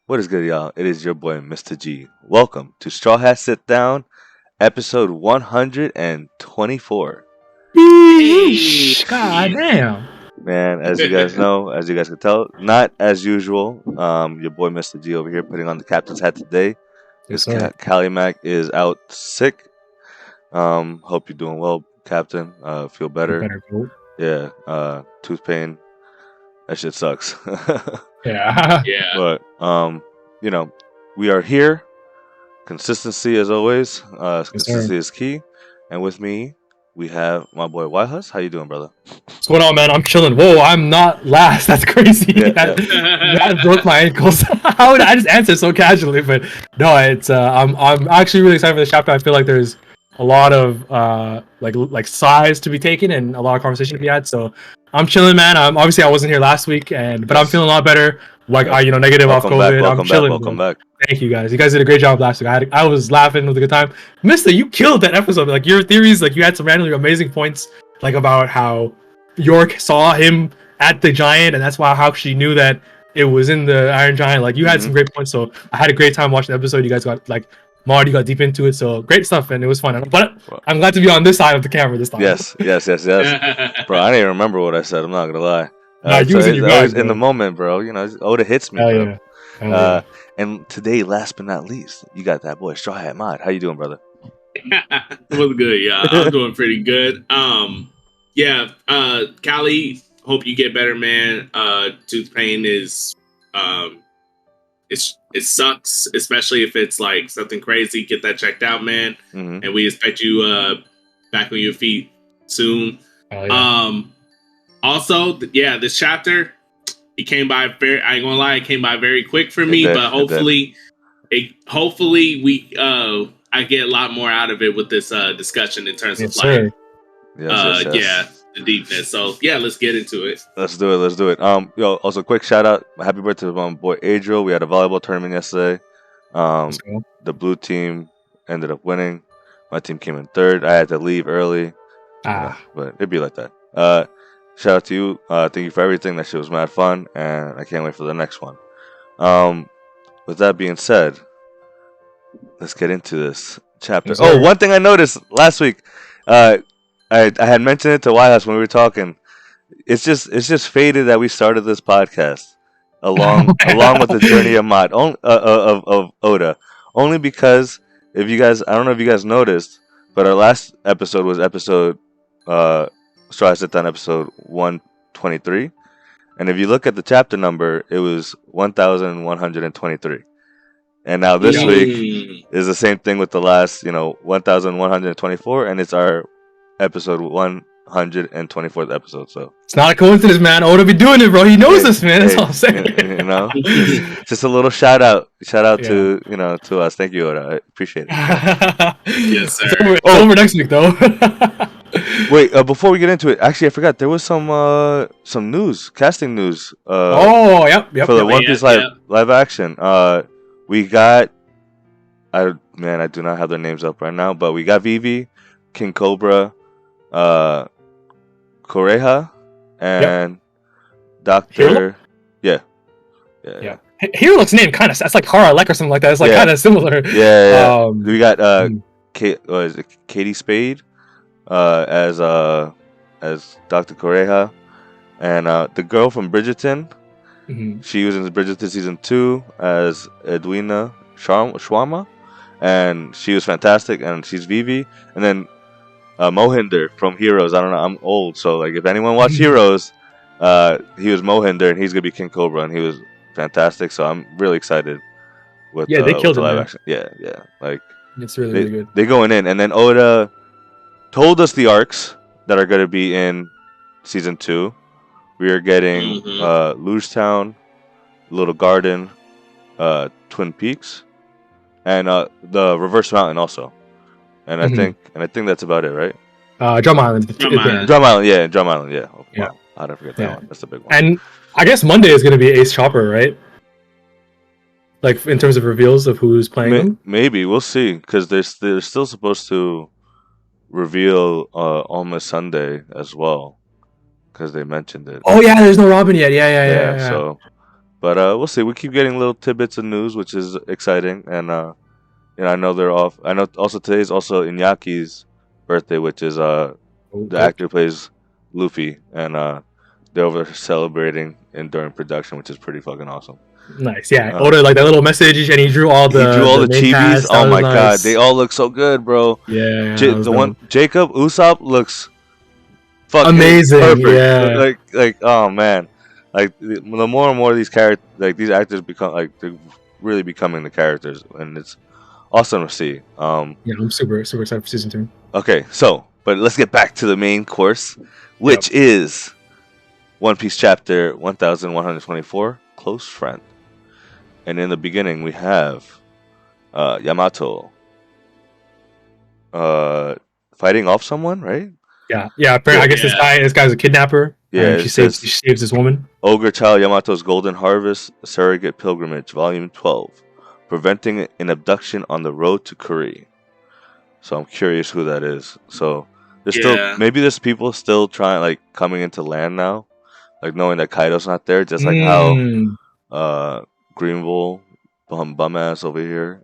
What is good, y'all? It is your boy, Mr. G. Welcome to Strawhat Sitdown, episode 124. God damn. Man, as you guys know, as you guys can tell, not as usual. Your boy, Mr. G, over here putting on the captain's hat today. Yes, Because sir. Cali Mac is out sick. Hope you're doing well, Captain. Feel better. Better go. Yeah. Tooth pain. That shit sucks. Yeah. Yeah. But we are here. Consistency as always. Consistency is key. And with me, we have my boy Huss. How you doing, brother? What's going on, man? I'm chilling. Whoa, I'm not last. That's crazy. Yeah, that broke my ankles. How would I just answer so casually? But no, it's I'm actually really excited for this chapter. I feel like there's a lot of like size to be taken and a lot of conversation to be had. So I'm chilling, man. Obviously I wasn't here last week, but I'm feeling a lot better. Like negative welcome off COVID. Welcome I'm chilling. Welcome back. Thank you guys. You guys did a great job last week. I was laughing. It was a good time. Mister, you killed that episode. Like your theories, like you had some randomly amazing points, like about how York saw him at the giant, and that's how she knew that it was in the Iron Giant. Like you had some great points. So I had a great time watching the episode. You guys got Marty got deep into it. So great stuff, and it was fun. But I'm glad to be on this side of the camera this time. Yes. Bro, I didn't even remember what I said. I'm not gonna lie. Always in the moment, bro. Oda hits me, bro. Yeah. And today, last but not least, you got that boy Straw Hat Mod. How you doing, brother? What's good, yeah? I'm doing pretty good. Callie, hope you get better, man. Tooth pain is it sucks, especially if it's like something crazy. Get that checked out, man. Mm-hmm. And we expect you back on your feet soon. Also, this chapter, it came by I ain't gonna lie, it came by very quick for me, but hopefully I get a lot more out of it with this discussion in terms of the deepness. So let's get into it. Let's do it. Also quick shout out, happy birthday to my boy Adriel. We had a volleyball tournament yesterday. The blue team ended up winning. My team came in third. I had to leave early. But it'd be like that. Shout out to you. Thank you for everything. That shit was mad fun, and I can't wait for the next one. With that being said, let's get into this chapter. One thing I noticed last week, I had mentioned it to House when we were talking. It's just fated that we started this podcast along with the journey of of Oda. Only because I don't know if you guys noticed, but our last episode was episode Strawhat Sitdown episode 123, and if you look at the chapter number, it was 1123. And now this week is the same thing with the last 1124, and it's our episode 124th episode. So it's not a coincidence, man. Oda be doing it, bro. He knows this, man. That's all I'm saying. Just a little shout out to to us. Thank you, Oda. I appreciate it. Yes, sir. It's over next week, though. Wait, before we get into it, actually, I forgot there was some news, casting news. Yep. For the One Piece live action. We got, I do not have their names up right now, but we got Vivi, King Cobra, Koreha, and Dr. Yeah. Hero's name kind of, that's like Haralek or something like that. It's like kind of similar. Yeah. We got Katie Spade as Dr. Koreha, and the girl from Bridgerton. She was in Bridgerton season 2 as Edwina Sharma, and she was fantastic. And she's Vivi, and then Mohinder from Heroes. I don't know. I'm old, so like if anyone watched Heroes, he was Mohinder, and he's gonna be King Cobra, and he was fantastic. So I'm really excited with they killed him. Live action. Yeah. Like it's really good. They're going in, and then Oda told us the arcs that are gonna be in season 2. We are getting Luge Town, Little Garden, Twin Peaks, and the Reverse Mountain also. And I think that's about it, right? Drum Island. Drum Island, yeah. Oh, wow. How did I forget that one? That's the big one. And I guess Monday is going to be Ace Chopper, right? Like in terms of reveals of who's playing him? Maybe we'll see, because they're still supposed to reveal Almost Sunday as well. because they mentioned it. Oh yeah, there's no Robin yet. Yeah. So, but we'll see. We keep getting little tidbits of news, which is exciting, and I know they're off. I know also today's also Inyaki's birthday, which is the actor who plays Luffy, and they're over celebrating and during production, which is pretty fucking awesome. Nice, yeah. Oda like that little message, and he drew all the chibis. Oh my god, they all look so good, bro. Yeah, the one Jacob Usopp looks fucking amazing. Perfect. Like oh man, like the more and more these characters, like these actors become like they're really becoming the characters, and it's awesome to see. Yeah, I'm super excited for season 2. Okay, so but let's get back to the main course, which is One Piece chapter 1124, Close Friend. And in the beginning, we have Yamato fighting off someone, right? Yeah. Apparently, I guess this guy's a kidnapper. Yeah, she saves this woman. Ogre Child Yamato's Golden Harvest Surrogate Pilgrimage, Volume 12, preventing an abduction on the road to Kuri. So I'm curious who that is. So there's still maybe there's people still trying like coming into land now, like knowing that Kaido's not there, just like how Greenville, bum ass over here,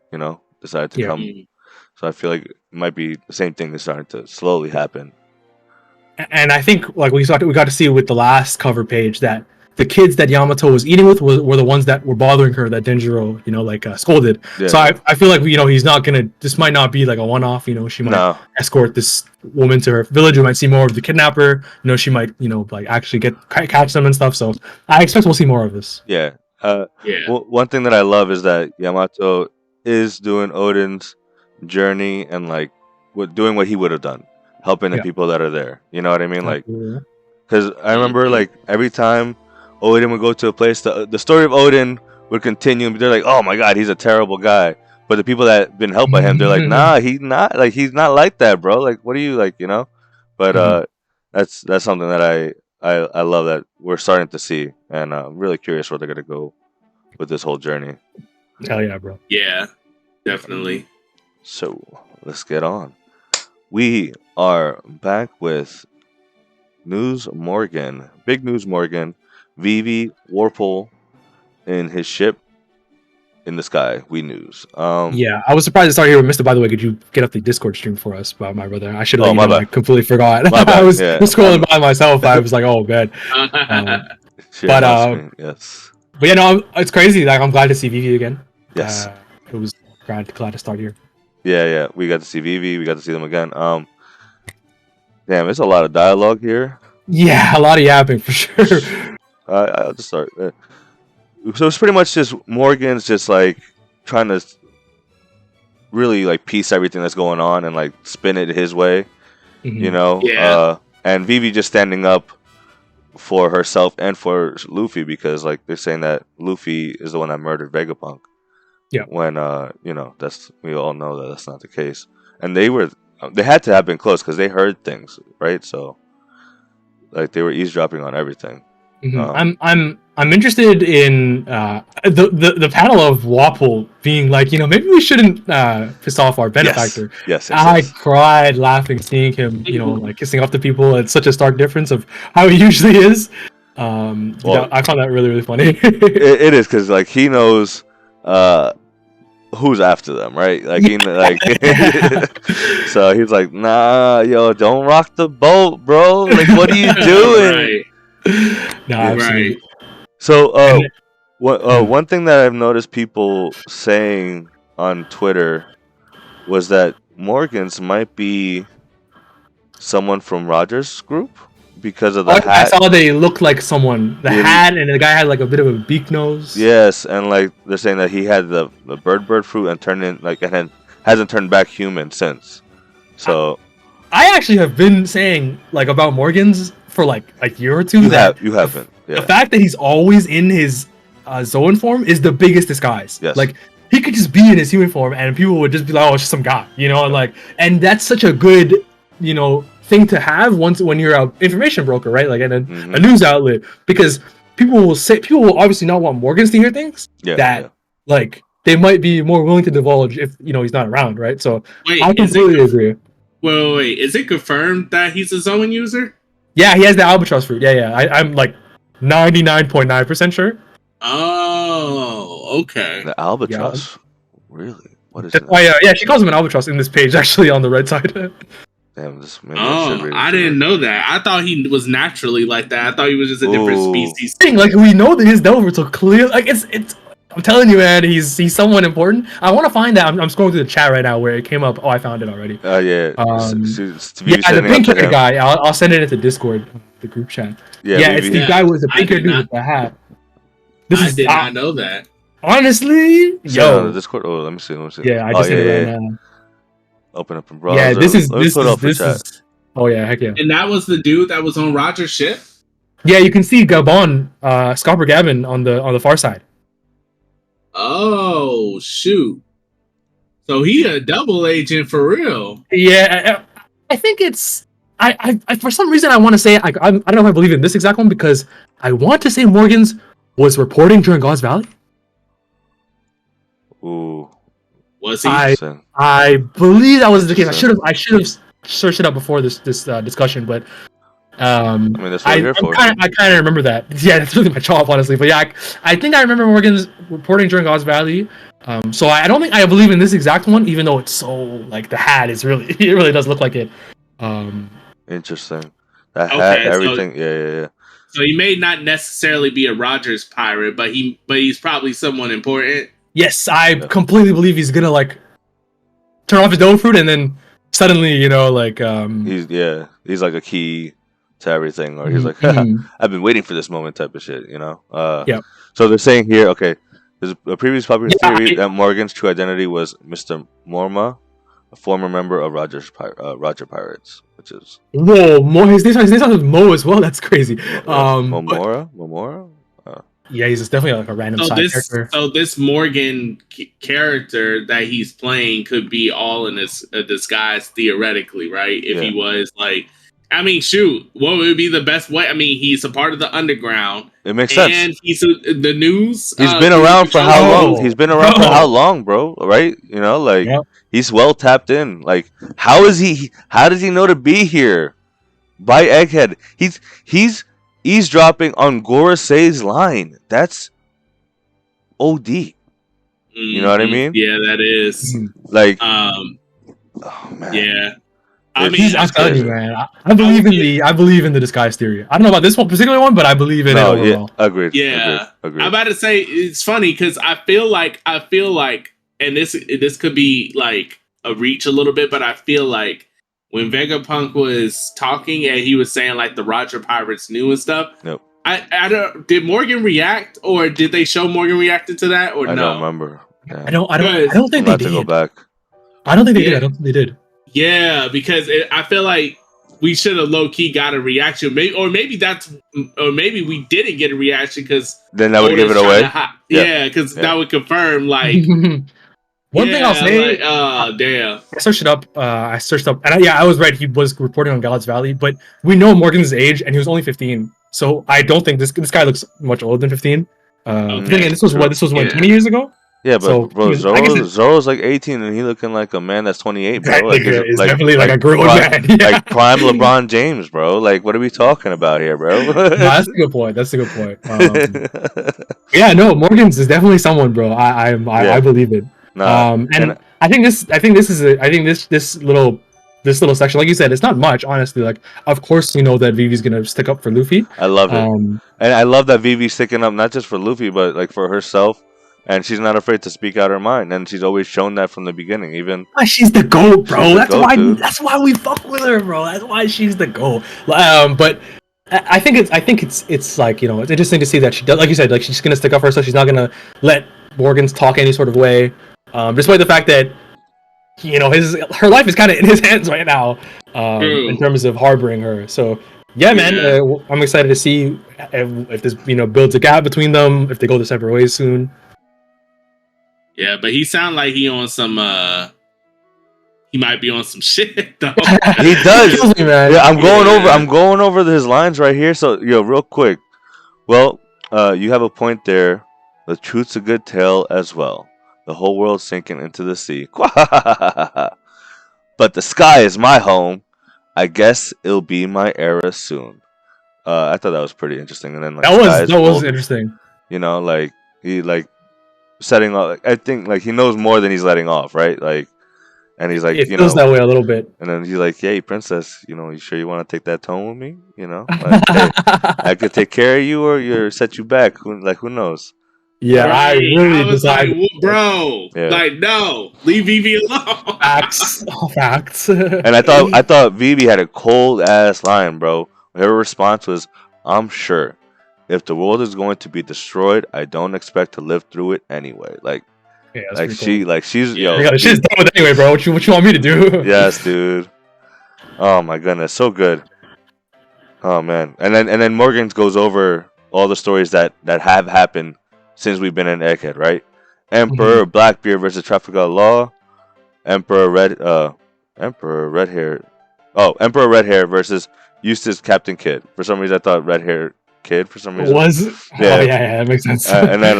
decided to come. So I feel like it might be the same thing that's starting to slowly happen. And I think like we got to see with the last cover page that the kids that Yamato was eating with were the ones that were bothering her, that Denjiro, scolded. Yeah. So I feel like he's not gonna. This might not be like a one-off. She might escort this woman to her village. We might see more of the kidnapper. She might actually catch them and stuff. So I expect we'll see more of this. Yeah. One thing that I love is that Yamato is doing Odin's journey and doing what he would have done, helping the people that are there. You know what I mean? Because I remember every time Odin would go to a place, the story of Odin would continue. They're like, "Oh my god, he's a terrible guy." But the people that have been helped by him, they're like, "Nah, he's not like that, bro. Like, what are you like, But that's something that I love that we're starting to see, and I'm really curious where they're gonna go with this whole journey. Hell yeah, bro. Yeah, definitely. So let's get on. We are back with News Morgan, Big News Morgan, Vivi Warple in his ship in the sky. We news. Yeah, I was surprised to start here with Mr. By the way, could you get up the Discord stream for us, my brother? I should have. I completely forgot. I was scrolling by myself. I was like, oh god. Yes. But it's crazy. Like I'm glad to see Vivi again. Yes. It was glad to start here. Yeah. We got to see Vivi. We got to see them again. Damn, there's a lot of dialogue here. Yeah, a lot of yapping for sure. I'll just start. So it's pretty much just Morgan's just trying to really piece everything that's going on and spin it his way, Yeah. And Vivi just standing up for herself and for Luffy because they're saying that Luffy is the one that murdered Vegapunk. Yeah. When we all know that that's not the case, and they had to have been close because they heard things, right? So they were eavesdropping on everything. Mm-hmm. I'm interested in the panel of Wapol being maybe we shouldn't piss off our benefactor. Yes. I cried laughing seeing him, kissing off to people. It's such a stark difference of how he usually is. I found that really, really funny. it is because he knows who's after them, right? So he's like, nah, yo, don't rock the boat, bro. What are you doing? No, absolutely. Right. So, one thing that I've noticed people saying on Twitter was that Morgan's might be someone from Roger's group because of the hat. I saw they looked like someone. The hat and the guy had a bit of a beak nose. Yes, and they're saying that he had the bird fruit and turned in and hasn't turned back human since. So I actually have been saying about Morgan's for a year or two. You haven't. Yeah. The fact that he's always in his Zoan form is the biggest disguise. Yes. He could just be in his human form and people would just be like, oh, it's just some guy, and that's such a good, thing to have when you're an information broker, right? A news outlet, because people will obviously not want Morgans to hear things they might be more willing to divulge if he's not around, right? So I completely agree. Wait, is it confirmed that he's a Zoan user? Yeah, he has the albatross fruit. Yeah. I'm like 99.9% sure. Oh, okay. The albatross. Really? What is That's it? why, yeah, she calls him an albatross in this page, actually, on the right side. Damn, maybe I should read it. I didn't know that. I thought he was naturally like that. I thought he was just a different species. Like, we know that he's Delver, so clear. Like, it's. I'm telling you, man, he's someone important. I want to find that. I'm scrolling through the chat right now where it came up. Oh, I found it already. Yeah. Yeah, the pink hair guy. I'll send it into Discord, the group chat. Yeah, it's the guy with the pink hair dude with the hat. I did not know that. Honestly, yo, the Discord. Oh, let me see. Yeah, I just did it right now. Open up in browser. Yeah, this is. Oh yeah, heck yeah. And that was the dude that was on Roger's ship. Yeah, you can see Gabon, Scopper Gavin on the far side. Oh shoot! So he a double agent for real? Yeah, I think it's. I for some reason I want to say I don't know if I believe in this exact one because I want to say Morgan's was reporting during God's Valley. Ooh, was he? I believe that was the case. I should have searched it up before this discussion, but I mean, that's what we're here for. I kind of remember that. Yeah, that's really my chop, honestly. But yeah, I think I remember Morgan's reporting during God's Valley. So I don't think I believe in this exact one, even though it's so like the hat is really it really does look like it. Interesting. That hat, everything. So, yeah. So he may not necessarily be a Rogers pirate, but he's probably someone important. Yes, I completely believe he's gonna like turn off his dough fruit and then suddenly, like he's like a key to everything, or he's like, I've been waiting for this moment type of shit, Yeah. So they're saying here, okay, there's a previous popular theory that Morgan's true identity was Mr. Morma, a former member of Roger Pirates, which is his name is Mo as well. That's crazy. Momora. Yeah, he's definitely like a random side character. So this Morgan character that he's playing could be all in a disguise theoretically, right? If he was like, I mean, shoot, what would be the best way? I mean, he's a part of the underground. It makes sense. And he's the news. He's been around for how long? He's been around for how long, bro? Right? He's well tapped in. Like, how does he know to be here? By Egghead. He's eavesdropping on Gorosei's line. That's OD. You know what I mean? Yeah, that is. Like, oh man. Yeah. I mean, I'm telling you, man. I believe in the disguise theory. I don't know about this one particular one, but I believe in it overall. Yeah, agreed. Yeah, agreed. I'm about to say it's funny because I feel like, and this could be like a reach a little bit, but I feel like when Vegapunk was talking and he was saying like the Roger Pirates knew and stuff. Nope. I don't. Did Morgan react, or did they show Morgan reacted to that, or no? I don't remember. Yeah. I don't think they did. Go back. I don't think they did. I don't think they did. Yeah, because I feel like we should have low key got a reaction, maybe we didn't get a reaction because then that would give it away. Because that would confirm like. One thing I'll say, damn! I searched it up. And I was right. He was reporting on God's Valley, but we know Morgan's age, and he was only 15. So I don't think this guy looks much older than 15. Again, this was 20 years ago. Yeah, but bro, Zoro's like 18, and he looking like a man that's 28, bro. Like, he's definitely like a grown man. Yeah. Like prime LeBron James, bro. Like, what are we talking about here, bro? No, that's a good point. Yeah, no, Morgan's is definitely someone, bro. I believe it. And I think this little section, like you said, it's not much, honestly. Like, of course, you know that Vivi's gonna stick up for Luffy. I love it, and I love that Vivi's sticking up not just for Luffy, but like for herself. And she's not afraid to speak out her mind, and she's always shown that from the beginning. Even she's the GOAT, bro. That's why we fuck with her, bro. That's why she's the GOAT. But I think it's like, it's interesting to see that she does, like you said, like she's gonna stick up for herself. She's not gonna let Morgan's talk any sort of way. Despite the fact that her life is kind of in his hands right now, in terms of harboring her. So yeah, man, I'm excited to see if this builds a gap between them, if they go their separate ways soon. Yeah, but he sound like he on some. He might be on some shit though. He does. Me, man. Yeah, I'm going over his lines right here. So, real quick. Well, you have a point there. The truth's a good tale as well. The whole world's sinking into the sea. But the sky is my home. I guess it'll be my era soon. I thought that was pretty interesting. And then like that was interesting. You know, like he like setting off. I think like he knows more than he's letting off, right? Like, and he's like, It you feels know, that way a little bit. and then he's like, "Hey, princess, you know, you sure you want to take that tone with me? You know, like, hey, I could take care of you or set you back. Who knows?" Yeah, right. I really was decided, like, bro, Yeah. like no, leave Vivi alone. Facts. And I thought Vivi had a cold ass line, bro. Her response was, "I'm sure if the world is going to be destroyed, I don't expect to live through it anyway." Like, Yeah, that's like pretty she, cool. like she's Yeah. yo. She's done with it anyway, bro. What you want me to do? Yes, dude. Oh my goodness, so good. Oh man, and then Morgan goes over all the stories that have happened since we've been in Egghead, right? Emperor Blackbeard versus Trafalgar Law, Emperor Red Hair. Oh, Emperor Red Hair versus Eustace Captain Kidd. For some reason, I thought Red Hair Kid. For some reason, Was Yeah. Oh yeah, that makes sense. and then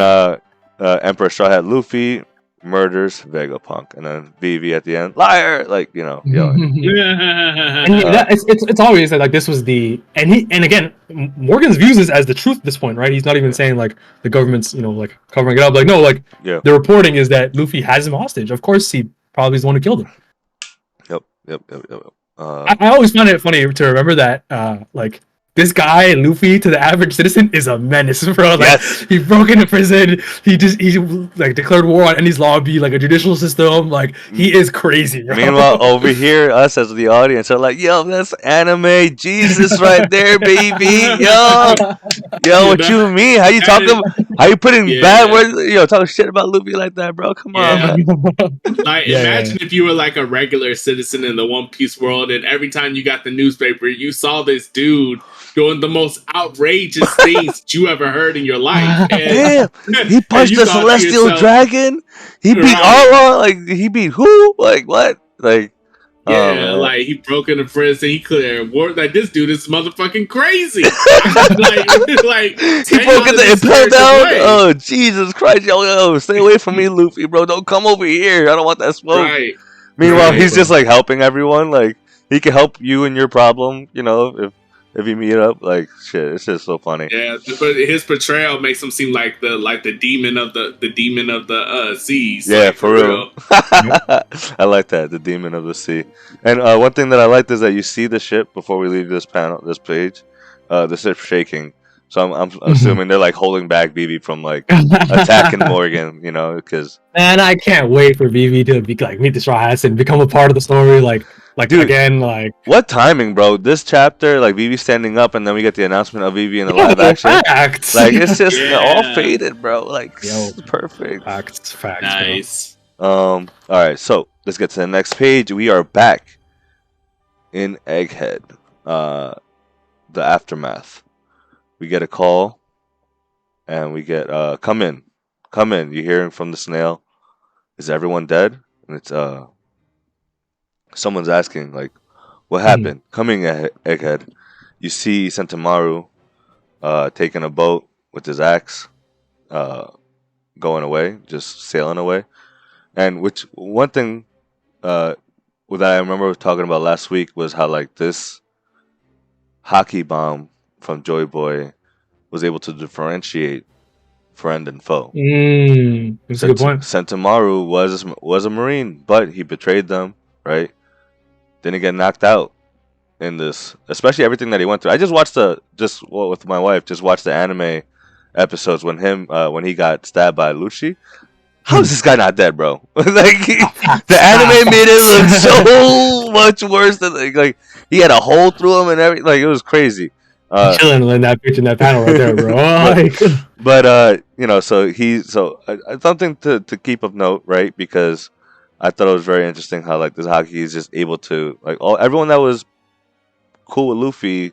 Emperor Strawhat Luffy murders Vegapunk, and then Vivi at the end, liar, like you know, yelling. And yeah, it's obvious that like this was and again Morgan's views this as the truth at this point, right? He's not even saying like the government's like covering it up. Like no, like Yeah. the reporting is that Luffy has him hostage. Of course, he probably is the one who killed him. Yep. I always find it funny to remember that like this guy Luffy to the average citizen is a menace, bro. Like Yes. he broke into prison. He like declared war on Endy's lobby, like a judicial system. Like he is crazy. Bro. Meanwhile, over here, us as the audience are like, "Yo, that's anime Jesus right there, baby. Yo, what you mean? How you talking? How you putting bad words? Talking shit about Luffy like that, bro? Come on, man." Like, imagine if you were like a regular citizen in the One Piece world, and every time you got the newspaper, you saw this dude doing the most outrageous things that you ever heard in your life. Damn, he punched the celestial dragon. He beat Allah. Like he beat who? Like what? Like like he broke into prison. He cleared war. Like this dude is motherfucking crazy. like he broke into impel down. Oh Jesus Christ, yo, stay away from me, Luffy, bro. Don't come over here. I don't want that smoke. Right. Meanwhile, he's just like helping everyone. Like he can help you in your problem. If you meet up, like shit, it's just so funny. Yeah, but his portrayal makes him seem like the demon of the demon of the seas. Yeah, like, for real. I like that, the demon of the sea. And one thing that I liked is that you see the ship before we leave this page, the ship shaking. So I'm assuming they're like holding back Vivi from like attacking Morgan, because. Man, I can't wait for Vivi to be like meet the Straw Hats and become a part of the story. Like dude, again, like what timing, bro? This chapter, like Vivi standing up, and then we get the announcement of Vivi in the live action. Facts. Like it's just all faded, bro. Like perfect. Facts. Nice. All right, so let's get to the next page. We are back in Egghead. The aftermath. We get a call, and we get come in. You're hearing from the snail. Is everyone dead? And it's someone's asking like, what happened? Coming Egghead. You see Sentomaru taking a boat with his axe, going away, just sailing away. And one thing that I remember talking about last week was how like this hockey bomb from Joy Boy was able to differentiate friend and foe. That's a good point. Sentomaru was a Marine, but he betrayed them, right? Didn't get knocked out in this, especially everything that he went through. I just watched with my wife, just watched the anime episodes when he got stabbed by Lucy. How is this guy not dead, bro? Like the anime made it look so much worse than like he had a hole through him and everything. Like it was crazy. Chilling in that picture in that panel right there, bro. but so something to keep of note, right? Because I thought it was very interesting how like this hockey is just able to like everyone that was cool with Luffy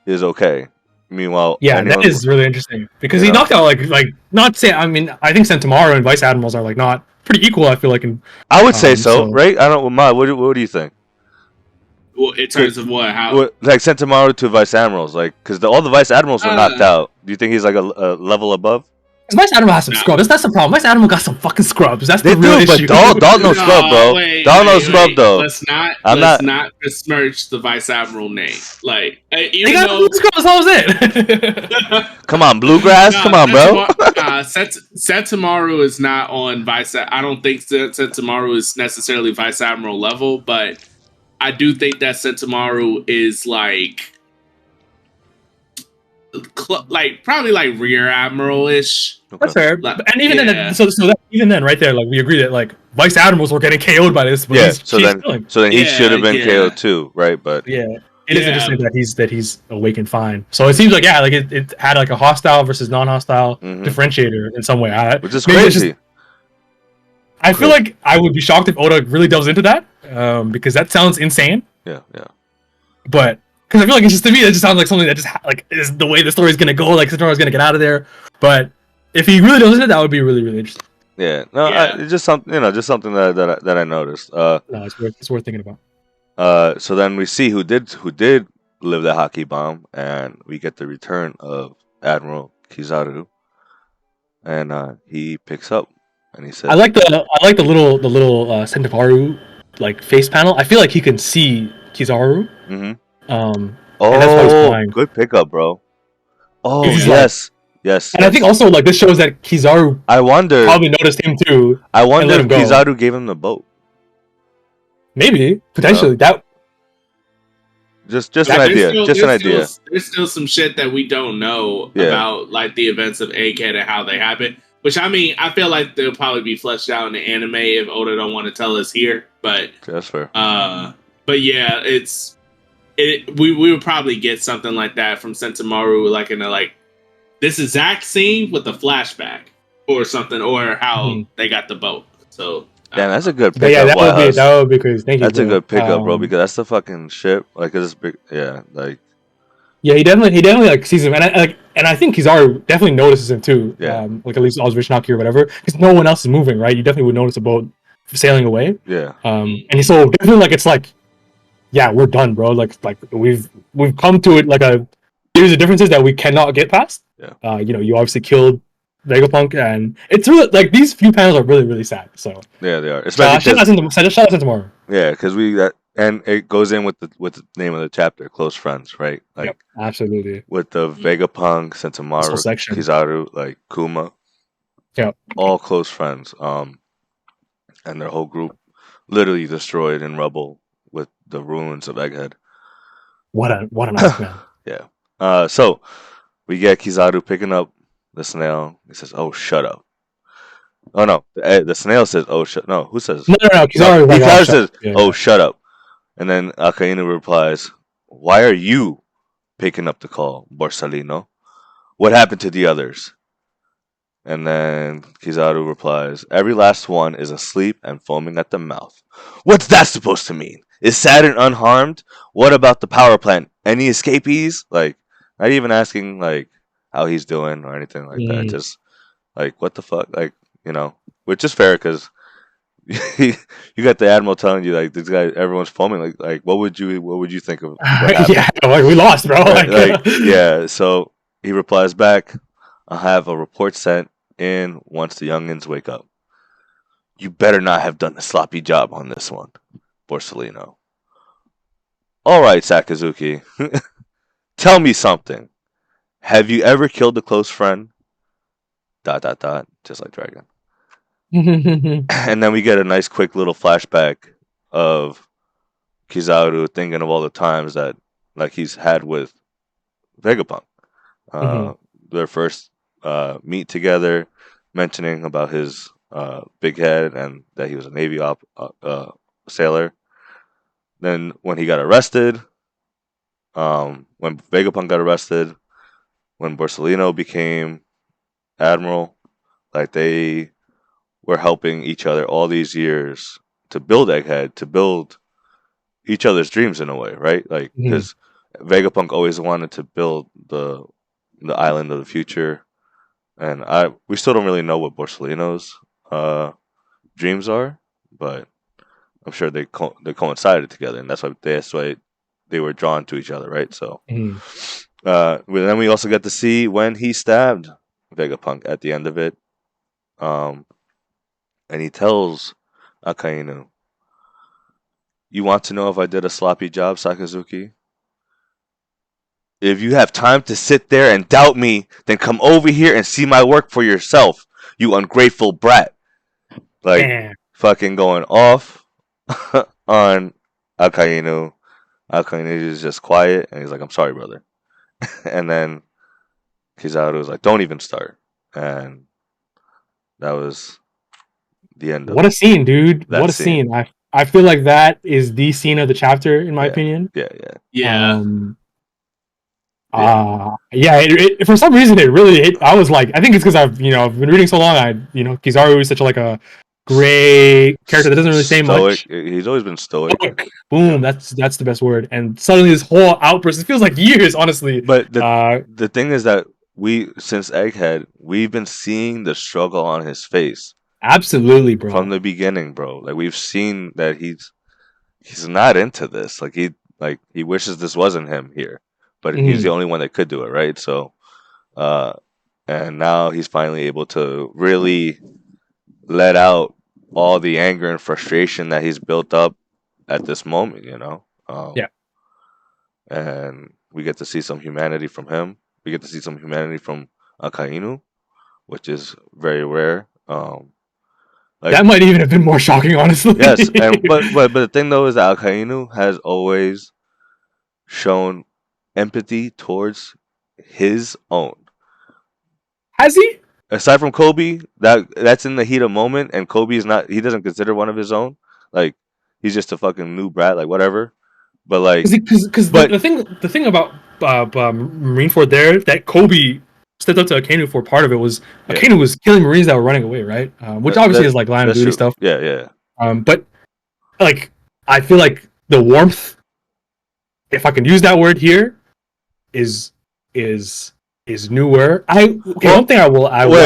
is okay. Meanwhile, that is really interesting because he knocked out like not say. I mean, I think Sentomaru and Vice Admirals are like not pretty equal. I feel like I would say so, right? I don't. What do you think? Well, in terms of what? How? Like Sentomaru to Vice Admirals, like because all the Vice Admirals were knocked out. Do you think he's like a level above? Vice Admiral has some scrubs. That's the problem. Vice Admiral got some fucking scrubs. That's the real issue. But Dalt no scrub, bro. Dalt no scrub, though. Let's not besmirch the Vice Admiral name. Like, even though scrubs, that was it. Come on, Bluegrass. Come on, bro. Setsamaru is not on Vice. I don't think Setsamaru is necessarily Vice Admiral level, but I do think that Setsamaru is like probably like rear admiral ish. That's fair. And even then, even then, right there, like we agree that like vice admirals were getting KO'd by this. But so then he should have been KO'd too, right? But it is interesting that he's awake and fine. So it seems like like it had like a hostile versus non-hostile differentiator in some way. Which is crazy. I feel like I would be shocked if Oda really delves into that because that sounds insane. Yeah. But because I feel like it's just, to me, it just sounds like something that just like is the way the story is gonna go. Like Satoru's gonna get out of there. But if he really does it, that would be really, really interesting. Yeah, it's just something, something that I noticed. No, it's worth thinking about. So then we see who did live the hockey bomb, and we get the return of Admiral Kizaru, and he picks up and he says, I like the little Centauru like face panel. I feel like he can see Kizaru. Mm-hmm. And that's why he's flying. Good pickup, bro. Oh, yes. And I think also like this shows that Kizaru probably noticed him too. I wonder if Kizaru gave him the boat. Maybe, potentially. Just an idea. There's still some shit that we don't know about like the events of Egghead and how they happen. Which I mean, I feel like they'll probably be fleshed out in the anime if Oda don't want to tell us here. But that's fair. But yeah, we would probably get something like that from Setsamaru, like in a this exact scene with the flashback or something, or how they got the boat. So damn, that's a good pickup. Yeah, that would be crazy. Thank you. That's a good pickup, bro, because that's the fucking ship. Like it's big. Yeah, like. Yeah, he definitely like sees him, and I think Kizaru definitely notices him too. Yeah. Like at least observation out here, or whatever, because no one else is moving, right? You definitely would notice a boat sailing away. Yeah. And he's so definitely like it's like, yeah, we're done, bro. Like we've come to it like a series of differences that we cannot get past. Yeah. You obviously killed Vegapunk, and it's really like these few panels are really, really sad. So yeah, they are. Especially shout out tomorrow. Yeah, because and it goes in with the name of the chapter, close friends, right? Like absolutely. With the Vegapunk, Setsamaru, Kizaru, like Kuma. Yeah. All close friends. And their whole group literally destroyed in rubble with the ruins of Egghead. What a nice man. Yeah. So we get Kizaru picking up the snail. He says, "Oh, shut up." Oh no, the snail says, "Oh, shut." No, who says? No. Kizaru says, "Oh, shut up." And then Akainu replies, "Why are you picking up the call, Borsalino? What happened to the others?" And then Kizaru replies, "Every last one is asleep and foaming at the mouth." What's that supposed to mean? Is Saturn unharmed? What about the power plant? Any escapees? Like, not even asking like how he's doing or anything like that. Just like, what the fuck? Like, which is fair because you got the admiral telling you like this guy, everyone's foaming. Like what would you think of? Yeah, like, we lost, bro. Yeah. So he replies back, "I'll have a report sent in once the youngins wake up. You better not have done a sloppy job on this one, Borsalino." All right, Sakazuki, tell me something. Have you ever killed a close friend? ... Just like Dragon. And then we get a nice quick little flashback of Kizaru thinking of all the times that like he's had with Vegapunk. Their first meet together, mentioning about his big head and that he was a Navy sailor. Then when he got arrested, when Vegapunk got arrested, when Borsalino became admiral, like they were helping each other all these years to build Egghead, to build each other's dreams in a way, right? Like because Vegapunk always wanted to build the island of the future, and we still don't really know what Borsalino's dreams are, but I'm sure they coincided together, and that's why they were drawn to each other, right? So then we also get to see when he stabbed Vegapunk at the end of it. And he tells Akainu, "You want to know if I did a sloppy job, Sakazuki? If you have time to sit there and doubt me, then come over here and see my work for yourself, you ungrateful brat." Like, Damn. fucking going off on Akainu. Akainu is just quiet, and he's like, "I'm sorry, brother." And then Kizaru was like, "Don't even start." And that was the end of What a scene, dude! that What a scene. scene! I feel like that is the scene of the chapter, in my Yeah. opinion. Yeah. For some reason it really hit. I was like, I think it's because I've been reading so long. Kizaru is such a gray character that doesn't really say stoic. much. He's always been stoic. Boom, that's the best word. And suddenly this whole outburst, it feels like years, honestly. But the thing is that since Egghead, we've been seeing the struggle on his face. Absolutely, bro. From the beginning, bro. Like, we've seen that he's not into this. Like, he wishes this wasn't him here, but he's the only one that could do it, right? So, and now he's finally able to really let out all the anger and frustration that he's built up at this moment, Yeah. And we get to see some humanity from him. We get to see some humanity from Akainu, which is very rare. That might even have been more shocking, honestly. Yes, but the thing though is that Akainu has always shown empathy towards his own. Has he? Aside from Kobe, that's in the heat of moment, and Kobe is not. He doesn't consider one of his own. Like, he's just a fucking new brat, like whatever. But like, because the thing about Marineford there that Kobe stepped up to Akainu for part of it was Akainu was killing Marines that were running away, right? Which obviously is like line of duty stuff. Yeah. But like, I feel like the warmth, if I can use that word here, is newer. One thing I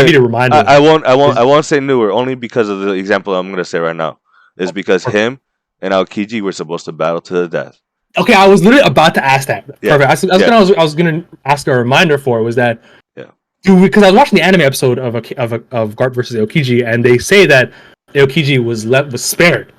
need to remind. I won't say newer only because of the example I'm gonna say right now is because him and Aokiji were supposed to battle to the death. Okay, I was literally about to ask that. Yeah. Perfect. I was gonna ask a reminder for was that because I was watching the anime episode of Garp versus Aokiji, and they say that Aokiji was spared.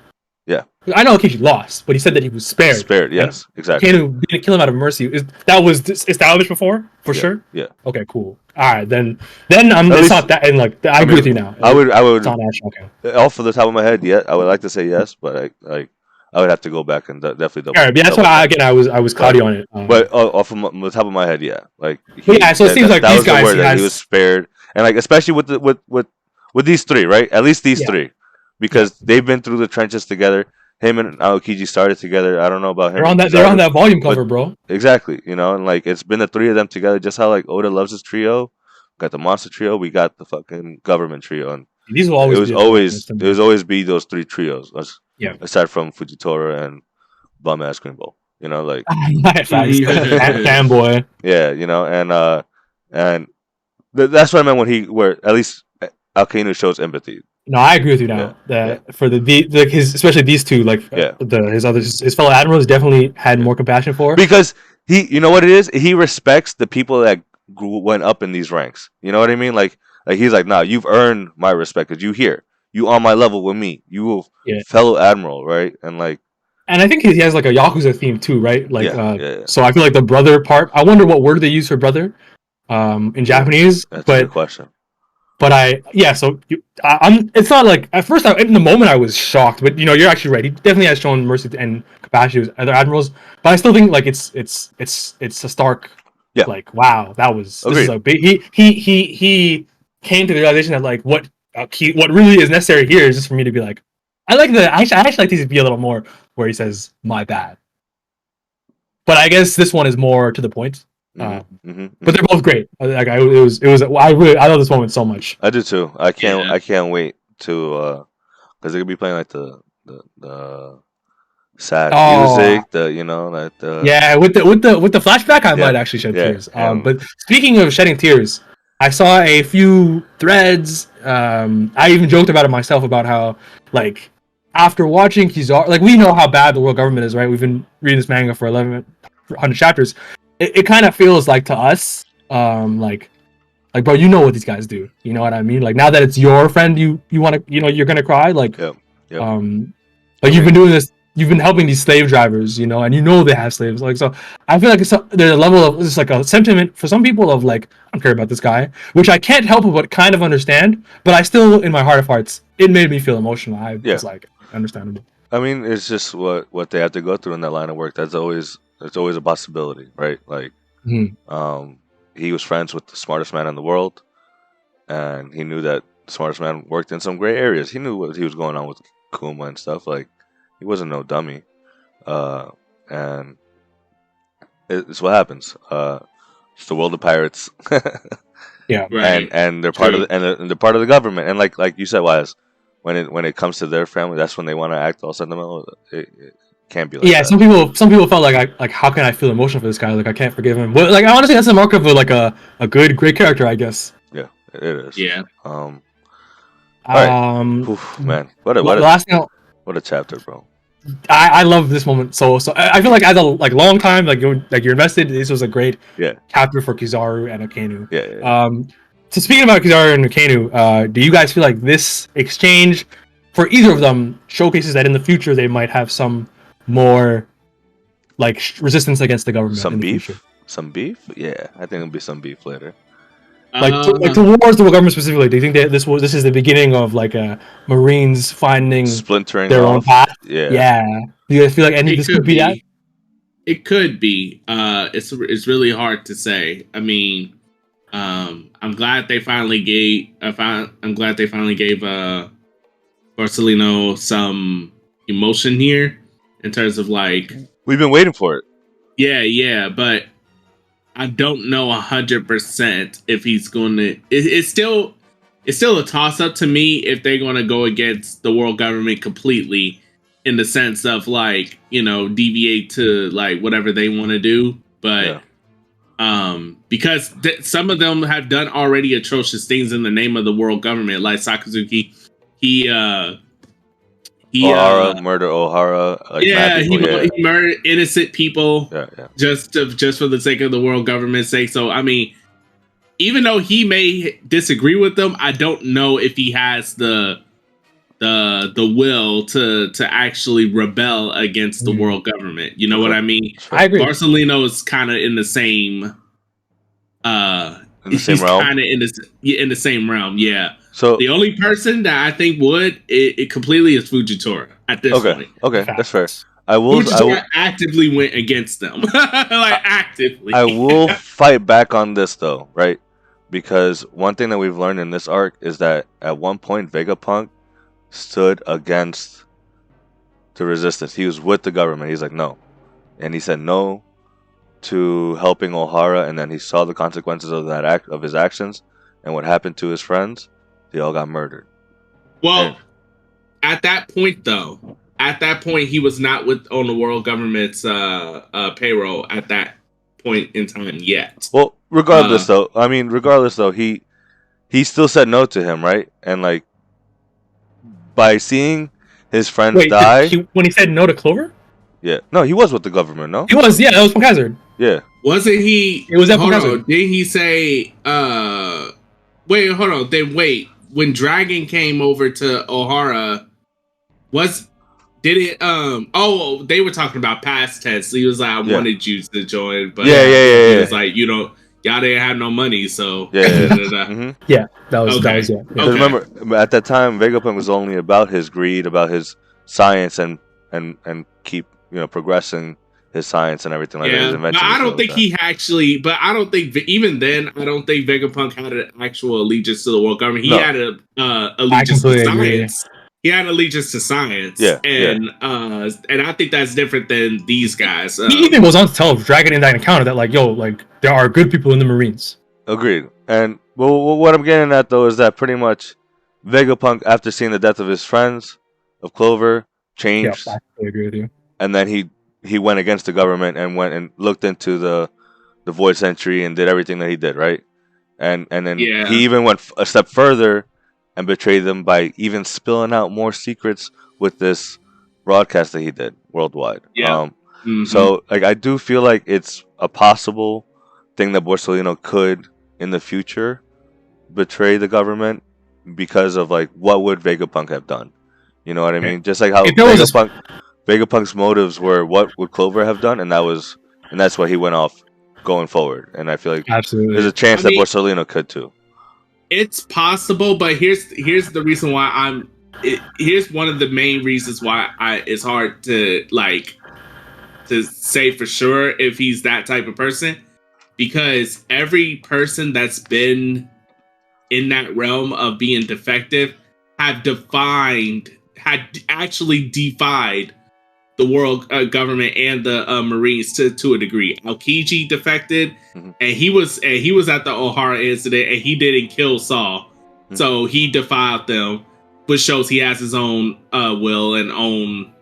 Yeah, I know Aokiji lost, but he said that he was spared. Spared, yes, exactly. Akainu didn't kill him out of mercy. That was established before, sure. Yeah. Okay, cool. All right, then it's not that. And like, I agree with you now. I would. It's not that shocking. Off of the top of my head, yeah, I would like to say yes, but I would have to go back and definitely double. All right, that's why I was cloudy on it. But off of the top of my head, yeah, like so it seems like that these was guys the word that he was spared, and like especially with these three, right? At least these three, because they've been through the trenches together. Him and Aokiji started together. I don't know about him. They're on that volume cover, bro. Exactly, and like it's been the three of them together. Just how like Oda loves his trio. Got the monster trio. We got the fucking government trio, and these will always be those three trios. Aside from Fujitora and bum ass Green Bull, like fanboy. Yeah, and that's what I meant where at least Akainu shows empathy. No, I agree with you now. For especially these two, like his fellow admirals, definitely had more compassion for, because you know what it is. He respects the people that went up in these ranks. You know what I mean? Like he's like, nah, you've earned my respect because you on my level with me. You fellow admiral, right? And like, and I think he has like a Yakuza theme too, right? Like, so I feel like the brother part. I wonder what word they use for brother, in Japanese. That's a good question. But it's not like at first in the moment I was shocked, but you're actually right. He definitely has shown mercy and compassion with other admirals, but I still think like it's a stark, like, wow, this is a big. He came to the realization that like what really is necessary here is just for me to be like, I actually like to be a little more where he says my bad, but I guess this one is more to the point. But they're both great. Like I love this moment so much. I do too. I can't wait to because they're gonna be playing like the sad music, with the flashback, I might actually shed tears. But speaking of shedding tears, I saw a few threads. I even joked about it myself about how like after watching Kizaru, like we know how bad the world government is, right? We've been reading this manga for 100 chapters. It kind of feels like to us, like Like, bro, you know what these guys do. You know what I mean? Like, now that it's your friend, you want to, you're gonna cry. Like, Yep. You've been doing this. You've been helping these slave drivers, and you know they have slaves. Like, so I feel like there's a level of it's like a sentiment for some people of like, I don't care about this guy, which I can't help but kind of understand. But I still, in my heart of hearts, it made me feel emotional. I was like, understandable. I mean, it's just what they have to go through in that line of work. It's always a possibility, right? Like, he was friends with the smartest man in the world, and he knew that the smartest man worked in some gray areas. He knew what he was going on with Kuma and stuff. Like, he wasn't no dummy, and it's what happens. It's the world of pirates. Yeah, right. And they're part of they're part of the government. And like you said, Wise, when it comes to their family, that's when they want to act all sentimental. It can't be like that. Some people felt like how can I feel emotional for this guy? Like, I can't forgive him. Well, like, honestly, that's a mark of a good, great character, I guess. Yeah, it is. Yeah. All right. Oof, man, what a chapter, bro. I love this moment. So I feel like as a long time you're invested. This was a great chapter for Kizaru and Akainu. Yeah. So speaking about Kizaru and Akainu, do you guys feel like this exchange for either of them showcases that in the future they might have some more like resistance against the government? Some in the beef? future? Some beef? Yeah, I think there'll be some beef later. Towards the government specifically, do you think that this is the beginning of like Marines finding splintering their own path? Yeah. Do you guys feel like this could be that? It could be. It's really hard to say. I mean, I'm glad they finally gave. I'm glad they finally gave Barcelino some emotion here in terms of like we've been waiting for it. Yeah, but I don't know 100% if he's going to. It's still a toss up to me if they're going to go against the world government completely, in the sense of like deviate to like whatever they want to do. But because some of them have done already atrocious things in the name of the world government, like Sakazuki, he murder Ohara. Like, he murdered innocent people. Yeah. Just for the sake of the world government's sake. So I mean, even though he may disagree with them, I don't know if he has the will to actually rebel against the world government. You know what I mean? I agree. Barcelino is kind of in the same he's kind of in the same realm. Yeah. So the only person that I think would it completely is Fujitora at this point. Okay, that's fair. I actively went against them, like actively. I will fight back on this though, right? Because one thing that we've learned in this arc is that at one point Vegapunk stood against the resistance. He was with the government. He's like no, and he said no to helping Ohara, and then he saw the consequences of of his actions and what happened to his friends. They all got murdered. Well, at that point, he was not on the world government's payroll at that point in time yet. Well, regardless, he still said no to him, right? And like by seeing his friends die, when he said no to Clover. Yeah, no, he was with the government. No, he was. Yeah, that was Punk Hazard. Yeah, wasn't he? It was that Punk Hazard. Did he say? Wait, hold on. Then wait. When Dragon came over to Ohara, they were talking about past tense. He was like, I wanted you to join, but he was like, y'all didn't have no money, so that was Because remember, at that time, Vegapunk was only about his greed, about his science, and keep progressing his science and everything like that. His but I don't think he actually. But I don't think even then. I don't think Vegapunk had an actual allegiance to the world government. He had an allegiance to science. He had allegiance to science. And I think that's different than these guys. He even was on to tell Dragon in that encounter that there are good people in the Marines. Agreed. And what I'm getting at though is that pretty much Vegapunk, after seeing the death of his friends, of Clover, changed. Yeah, I totally agree with you. And then he went against the government and went and looked into the void century and did everything that he did, right? And then he even went a step further and betrayed them by even spilling out more secrets with this broadcast that he did worldwide. So like I do feel like it's a possible thing that Borsellino could in the future betray the government because of like what would Vegapunk have done? You know what I mean? Just like how Vegapunk's motives were what would Clover have done, and that's why he went off going forward. And I feel like there's a chance that Borsalino could too. It's possible, but here's the reason why here's one of the main reasons why it's hard to say for sure if he's that type of person, because every person that's been in that realm of being defective had actually defied the world government and the Marines to a degree. Aokiji defected, and he was at the Ohara incident, and he didn't kill Saul, so he defied them, which shows he has his own will and own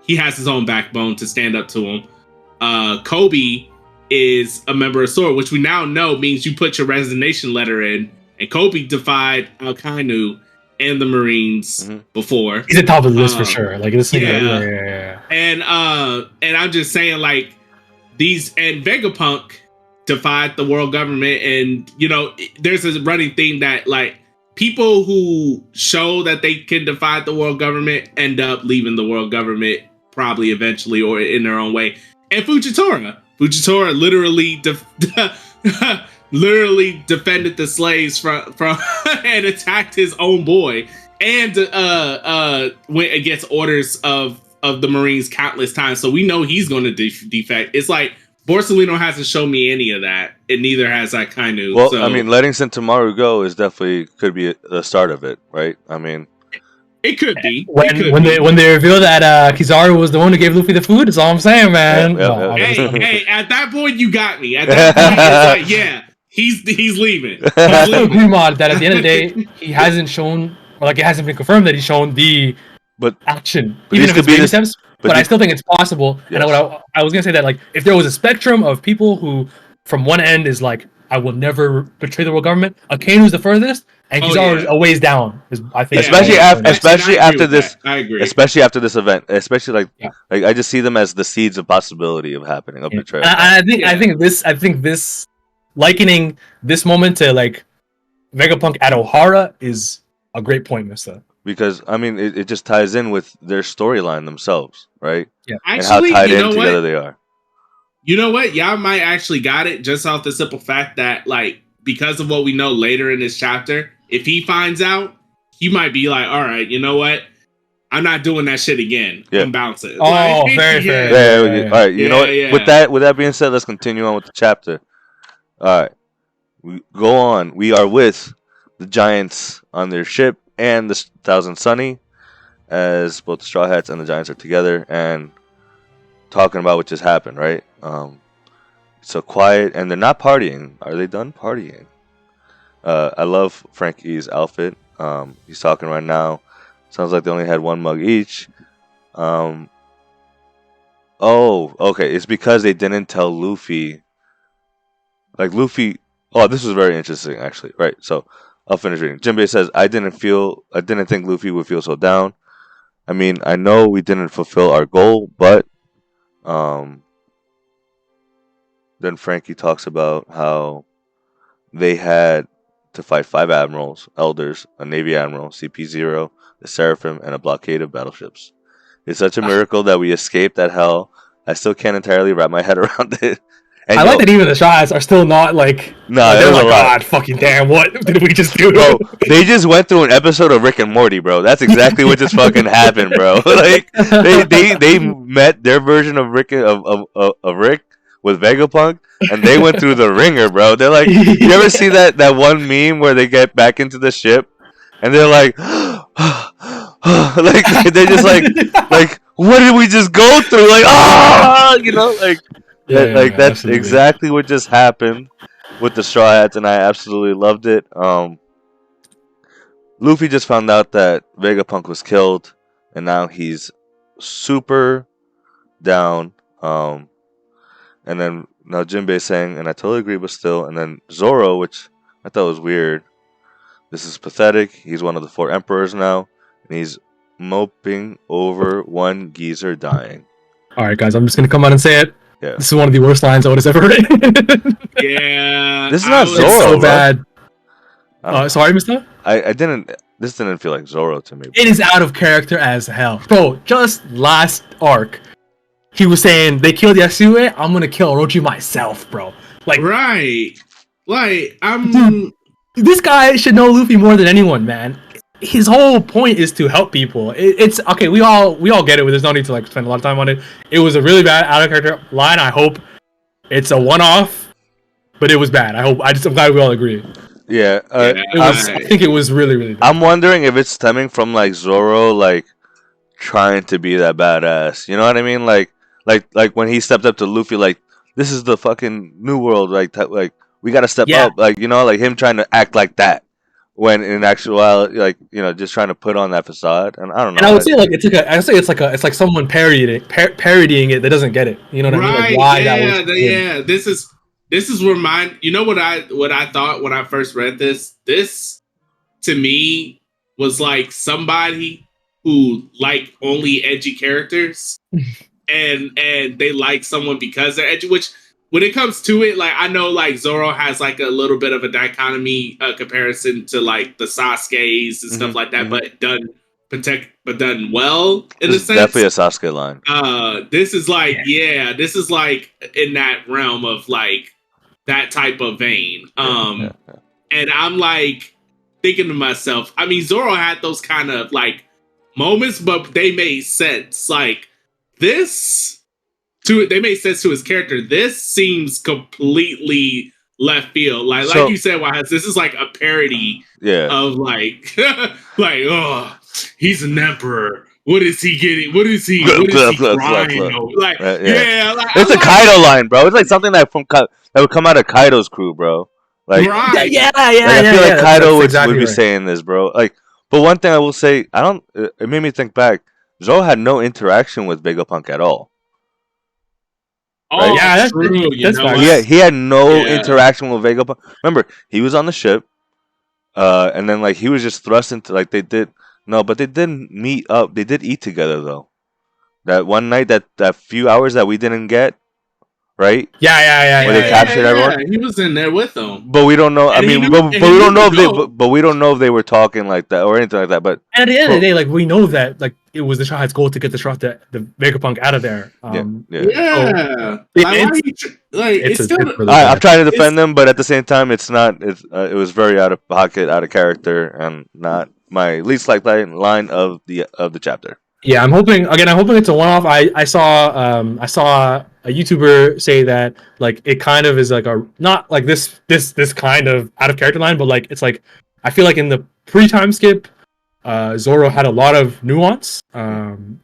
he has his own backbone to stand up to him. Kobe is a member of SWORD, which we now know means you put your resignation letter in, and Kobe defied Akainu and the Marines before. He's at top of the list for sure. Like this thing, And I'm just saying, like, and Vegapunk defied the world government, and you know, there's a running thing that like people who show that they can defy the world government end up leaving the world government probably eventually or in their own way. And Fujitora literally literally defended the slaves from and attacked his own boy, and went against orders of the Marines countless times. So we know he's going to defect. It's like Borsalino hasn't shown me any of that, and neither has Akainu. Well, so, I mean, letting Sentomaru go is definitely could be the start of it, right? I mean, it could be. When they reveal that Kizaru was the one who gave Luffy the food, that's all I'm saying, man. Hey, at that point, you got me. At that point, it's like, yeah, he's leaving. But I still agree, Mod, that at the end of the day, he hasn't shown, or like it hasn't been confirmed that he's shown the action, even if it's baby steps. But I still think it's possible. Yes. And I was gonna say that, like, if there was a spectrum of people who, from one end, is like, I will never betray the world government. Akainu's the furthest, and Kizaru's a ways down. I think, especially after this. I agree. Especially after this event, especially like I just see them as the seeds of possibility of happening of betrayal. I think this likening this moment to like Vegapunk at Ohara is a great point, Mister. Because I mean, it just ties in with their storyline themselves, right? Yeah, actually, and how tied in together they are. You know what? Y'all might actually got it just off the simple fact that, like, because of what we know later in this chapter, if he finds out, he might be like, all right, you know what? I'm not doing that shit again. I'm bouncing. Oh, like, very fair. Yeah. All right, you know what? Yeah. With that being said, let's continue on with the chapter. All right. We go on. We are with the Giants on their ship and the Thousand Sunny, as both the Straw Hats and the Giants are together and talking about what just happened, right? So quiet, and they're not partying. Are they done partying? I love Frankie's outfit. He's talking right now. Sounds like they only had one mug each. Oh, okay. It's because they didn't tell Luffy. Like Luffy. Oh, this was very interesting, actually. Right. So I'll finish reading. Jinbei says, I didn't think Luffy would feel so down. I mean, I know we didn't fulfill our goal, but then Frankie talks about how they had to fight 5 admirals, elders, a Navy admiral, CP0, the Seraphim, and a blockade of battleships. It's such a miracle that we escaped that hell. I still can't entirely wrap my head around it. And I like that even the shots are still not like, they're like, God, fucking damn, what did we just do? Bro, they just went through an episode of Rick and Morty, bro. That's exactly what just fucking happened, bro. Like they met their version of Rick of Rick with Vegapunk, and they went through the ringer, bro. They're like, you ever see that one meme where they get back into the ship and they're like, like they're just like what did we just go through? Like, you know, like. That's absolutely. Exactly what just happened with the Straw Hats, and I absolutely loved it. Luffy just found out that Vegapunk was killed, and now he's super down. And then now Jinbei's saying, and I totally agree, but still. And then Zoro, which I thought was weird. This is pathetic. He's one of the 4 emperors now, and he's moping over one geezer dying. All right, guys, I'm just gonna come out and say it. Yeah. This is one of the worst lines Oda's ever written. Yeah. This is not Zoro. It's so bad. Sorry, Mister. I didn't. This didn't feel like Zoro to me. It is out of character as hell, bro. Just last arc, he was saying they killed Yasue. I'm gonna kill Orochi myself, bro. Like, right? Like, dude, this guy should know Luffy more than anyone, man. His whole point is to help people. It's okay. We all get it. There's no need to like spend a lot of time on it. It was a really bad out of character line. I hope it's a one-off, but it was bad. I'm glad we all agree. Yeah, I think it was really, really bad. I'm wondering if it's stemming from like Zoro like trying to be that badass. You know what I mean? Like when he stepped up to Luffy, like this is the fucking new world. Like we gotta step up. Like like him trying to act like that. When in actuality, like just trying to put on that facade, and I don't know. And I would say like it's like someone parodying it that doesn't get it. You know what I mean? Like why that was This is where mine. You know what I thought when I first read this? This to me was like somebody who like only edgy characters, and they like someone because they're edgy. Which when it comes to it, like I know like Zoro has like a little bit of a dichotomy comparison to like the Sasuke's and stuff like that, but done well in a sense. Definitely a Sasuke line. This is like this is like in that realm of like that type of vein. And I'm like thinking to myself, I mean, Zoro had those kind of like moments, but they made sense. Like this. They made sense to his character. This seems completely left field. Like you said, Wahaz, this is like a parody of like oh, he's an emperor. What is he getting? What is he crying over? Like it's a Kaido line, bro. It's like something that would come out of Kaido's crew, bro. Like right. I feel like Kaido would be saying this, bro. Like, but one thing I will say, it made me think back. Zoro had no interaction with Vegapunk at all. Right? Oh, yeah, that's true. He had no interaction with Vegapunk. Remember, he was on the ship, and then like he was just thrust into like they didn't meet up. They did eat together though. That one night, that few hours that we didn't get, right? Yeah. Where they captured everyone. He was in there with them. But we don't know. I mean, but we don't know if we don't know if they were talking like that or anything like that. But at the end of the day, like we know that like it was the Strawhat's goal to get the Vegapunk out of there. I'm trying to defend them, but at the same time, it's not. It was very out of pocket, out of character, and not my least liked line of the chapter. Yeah, I'm hoping it's a one-off. I saw a YouTuber say that like it kind of is like a not like this kind of out of character line, but like it's like I feel like in the pre-time skip, Zoro had a lot of nuance, and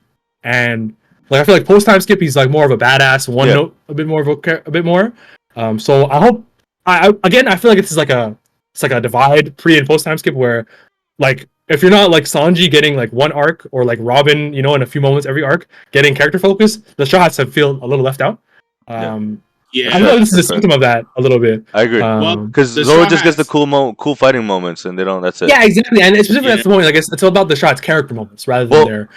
like I feel like post-time skip he's like more of a badass, one note a bit more. So I hope I feel like it's like a divide pre and post-time skip where like. If you're not like Sanji getting like one arc or like Robin, in a few moments every arc getting character focus, the Strawhats have feel a little left out. I feel like this is a symptom of that a little bit. I agree. Because Zoro just gets the cool fighting moments, and they don't. That's it. Yeah, exactly. And specifically that's the point. Like it's all about the Strawhats character moments rather than their.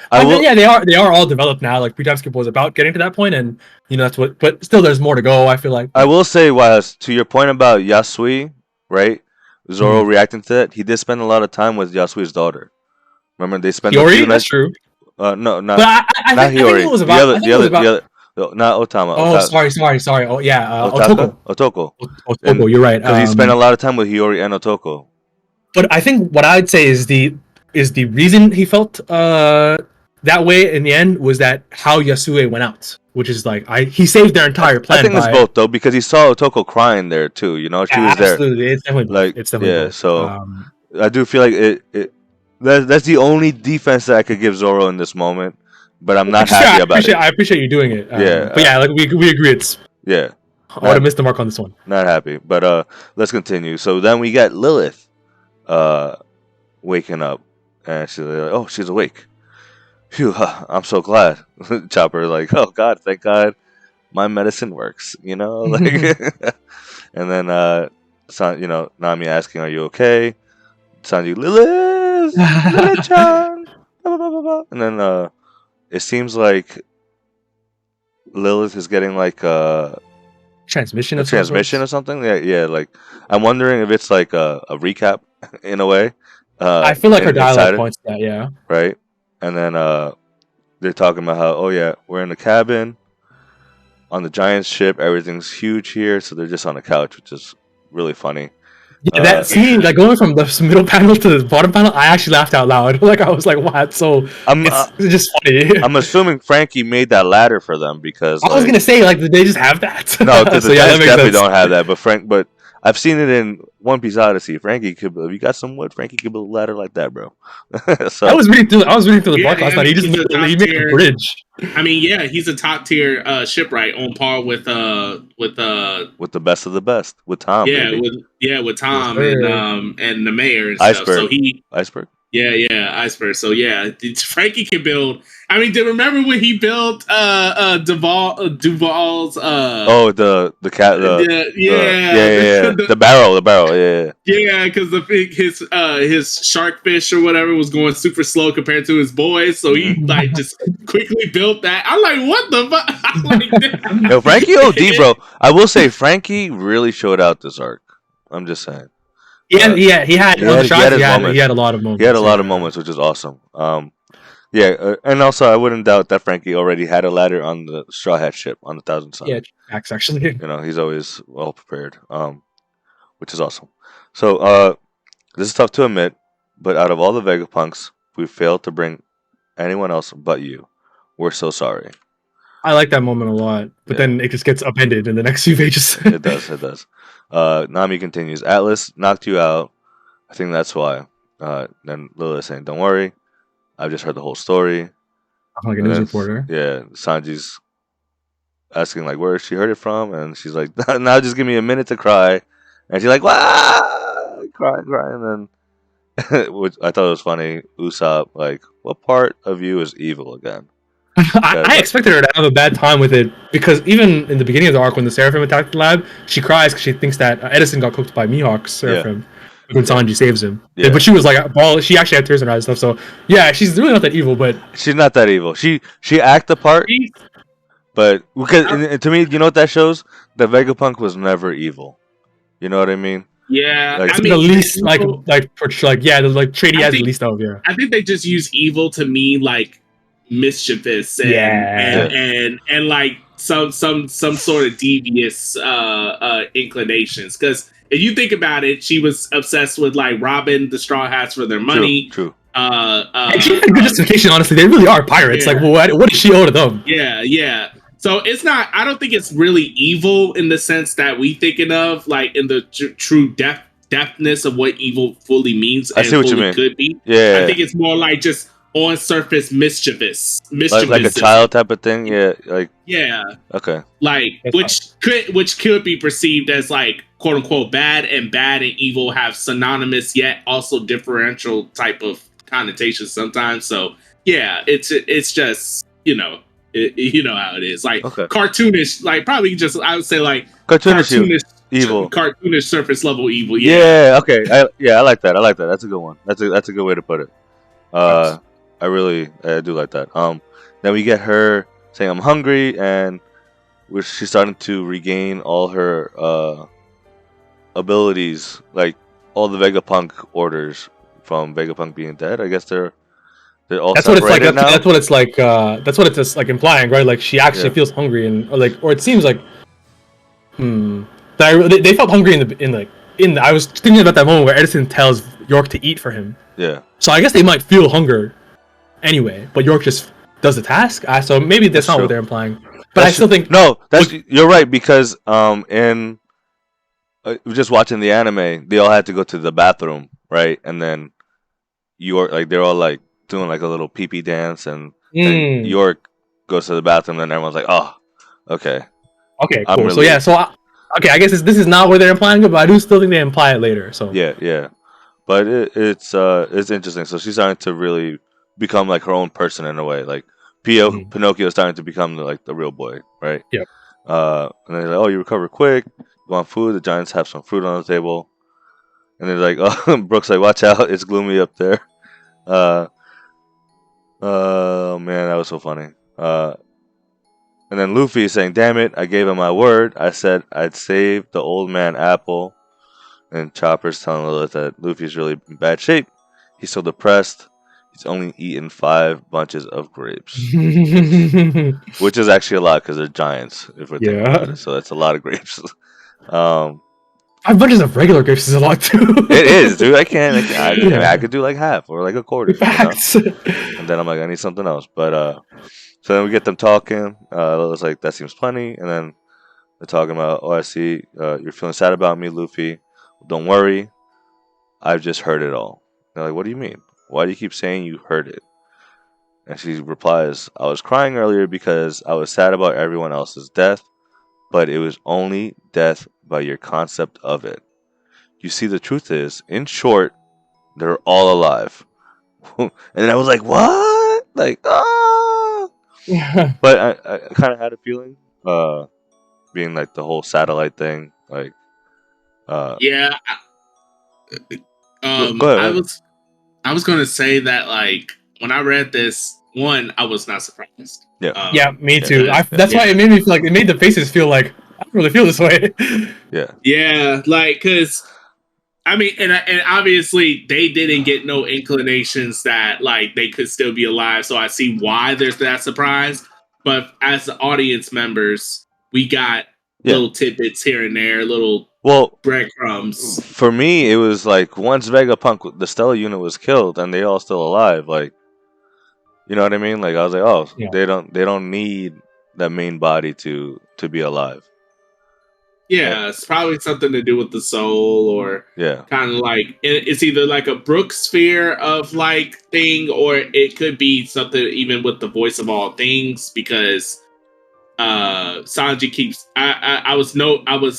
They are all developed now. Like pre-time skip was about getting to that point, and that's what. But still, there's more to go. I feel like. I will say, to your point about Yasui, right? Zoro reacting to that, he did spend a lot of time with Yasui's daughter. Remember, they spent Hiyori? That's true. No, not not Hiyori. It was about, the other, not Otama. Oh, sorry. Oh, yeah, Otoko. Otoko, you're right. Because he spent a lot of time with Hiyori and Otoko. But I think what I'd say is the reason he felt that way in the end was that how Yasue went out. Which is like he saved their entire plan. I think it's both though because he saw Otoko crying there too. She was there. Absolutely, it's definitely both. So I do feel like that's the only defense that I could give Zoro in this moment. But I'm not happy about it. I appreciate you doing it. But like we agree, it's I would have missed the mark on this one. Not happy, but let's continue. So then we get Lilith, waking up, and she's like, "Oh, she's awake." Phew, I'm so glad. Chopper like, oh God, thank God, my medicine works. Like, and then Nami asking, "Are you okay?" Sanji, Lilith-chan, blah, blah, blah, blah. And then it seems like Lilith is getting like a transmission or something. Yeah. Like I'm wondering if it's like a recap in a way. I feel like her dialogue inside it, points to that. Yeah. right? And then they're talking about how, oh yeah, we're in the cabin on the giant ship. Everything's huge here, so they're just on the couch, which is really funny. Yeah, that scene, like going from the middle panel to the bottom panel, I actually laughed out loud. Like I was like, "What?" So it's just funny. I'm assuming Frankie made that ladder for them because I was gonna say, like, did they just have that? no, because so the yeah, that Giants makes definitely sense. don't have that. But I've seen it in One Piece Odyssey. Frankie could, if you got some wood, Frankie could build a ladder like that, bro. So I was reading through the Yeah, park last I night. mean, He he's a top made a tier. bridge. I mean, yeah, he's a top tier shipwright on par with with the best of the best, with Tom, yeah baby. with Tom sir. and the mayor and stuff. So Iceberg. Yeah, Iceberg. So yeah, Frankie can build. I mean, remember when he built Duval's The cat the the barrel yeah. yeah, because his sharkfish or whatever was going super slow compared to his boys, so he like just quickly built that. I'm like, what the fuck? I'm like, Yo, Frankie OD, bro. I will say Frankie really showed out this arc. I'm just saying. He had he had a lot of moments. He had a lot of moments, which is awesome. And also I wouldn't doubt that Frankie already had a ladder on the Straw Hat ship on the Thousand Sun. Yeah, Max actually. You know, he's always well prepared. Which is awesome. So this is tough to admit, but out of all the Vegapunks, we failed to bring anyone else but you. We're so sorry. I like that moment a lot, but then it just gets upended in the next few pages. It does. Nami continues. Atlas knocked you out. I think that's why. Then Lilith saying, "Don't worry, I've just heard the whole story." I'm like a news reporter. Yeah, Sanji's asking like where she heard it from, and she's like, "Now just give me a minute to cry," and she's like, "Wah!" crying, and then which I thought was funny. Usopp like, "What part of you is evil again?" I expected her to have a bad time with it because even in the beginning of the arc when the Seraphim attacked the lab, she cries because she thinks that Edison got cooked by Mihawk's Seraphim when Sanji saves him. Yeah. But she was like, she actually had tears in her eyes and stuff. So yeah, she's really not that evil, but she's not that evil. She act the part, but because to me, you know what that shows? That Vegapunk was never evil. You know what I mean? Yeah, like, I mean, the least the trait he has the least of. Yeah, I think they just use evil to mean like mischievous and like some sort of devious inclinations. Because if you think about it, she was obsessed with like robbing the Straw Hats for their money. True. And she had a good justification. Honestly, they really are pirates. Yeah. Like, what does she owe to them? Yeah. So it's not. I don't think it's really evil in the sense that we thinking of, like in the true depthness of what evil fully means. I see what you mean. Could be. Yeah. I think it's more like just on surface mischievous, like a child type of thing. Yeah. Okay. Like which could be perceived as like quote unquote bad and evil have synonymous yet also differential type of connotations sometimes. So yeah, it's just you know how it is, like cartoonish, like probably just I would say like cartoonish evil, cartoonish surface level evil. Yeah. Okay. I like that. That's a good one. That's a good way to put it. I do like that. Then we get her saying I'm hungry, and she's starting to regain all her abilities, like all the Vegapunk orders from Vegapunk being dead. I guess they're all that's what it's like. now. That's what it's like. That's what it's like implying, right? Like she actually feels hungry, or it seems like, they felt hungry in the. I was thinking about that moment where Edison tells York to eat for him. Yeah. So I guess they might feel hunger, anyway. But York just does the task. So maybe that's not what they're implying. But I still think you're right, because in just watching the anime, they all had to go to the bathroom, right? And then York, like they're all like doing like a little pee-pee dance, and then York goes to the bathroom, and everyone's like, "Oh, okay, cool." I guess this is not where they're implying it, but I do still think they imply it later. So yeah. But it's interesting. So she's starting to really become like her own person in a way. Like Pinocchio is starting to become like the real boy, right? Yeah. And they're like, "Oh, you recover quick. You want food?" The Giants have some fruit on the table, and they're like, "Oh," Brooke's like, "Watch out, it's gloomy up there." Oh man, that was so funny. And then Luffy is saying, "Damn it, I gave him my word. I said I'd save the old man Apple." and Chopper's telling Lilith that Luffy's really in bad shape. He's so depressed. He's only eaten 5 bunches of grapes, which is actually a lot because they're giants. If we're thinking about it, so that's a lot of grapes. 5 bunches of regular grapes is a lot too. It is, dude. I could do like half or like a quarter. Facts. You know? And then I'm like, I need something else. But so then we get them talking. Lilith's like, that seems plenty. And then they're talking about, oh, I see you're feeling sad about me, Luffy. Don't worry, I've just heard it all. They're like, what do you mean? Why do you keep saying you heard it? And she replies, I was crying earlier because I was sad about everyone else's death, but it was only death by your concept of it. You see, the truth is, in short, they're all alive. And I was like, what? Like, ah! But I kind of had a feeling, being like the whole satellite thing, like, yeah. Go ahead. I was gonna say that, like, when I read this one, I was not surprised. Yeah. Yeah, me too. That's why it made me feel like, it made the faces feel like, I don't really feel this way. Yeah. Yeah, like, because I mean, and obviously they didn't get no inclinations that like they could still be alive, so I see why there's that surprise. But as the audience members, we got little tidbits here and there, little breadcrumbs. For me, it was like once Vegapunk, the Stella unit, was killed, and they all still alive. Like, you know what I mean? Like, I was like, oh, they don't need that main body to be alive. Yeah, it's probably something to do with the soul, or kind of like it's either like a Brook sphere of like thing, or it could be something even with the voice of all things, because Sanji keeps. I was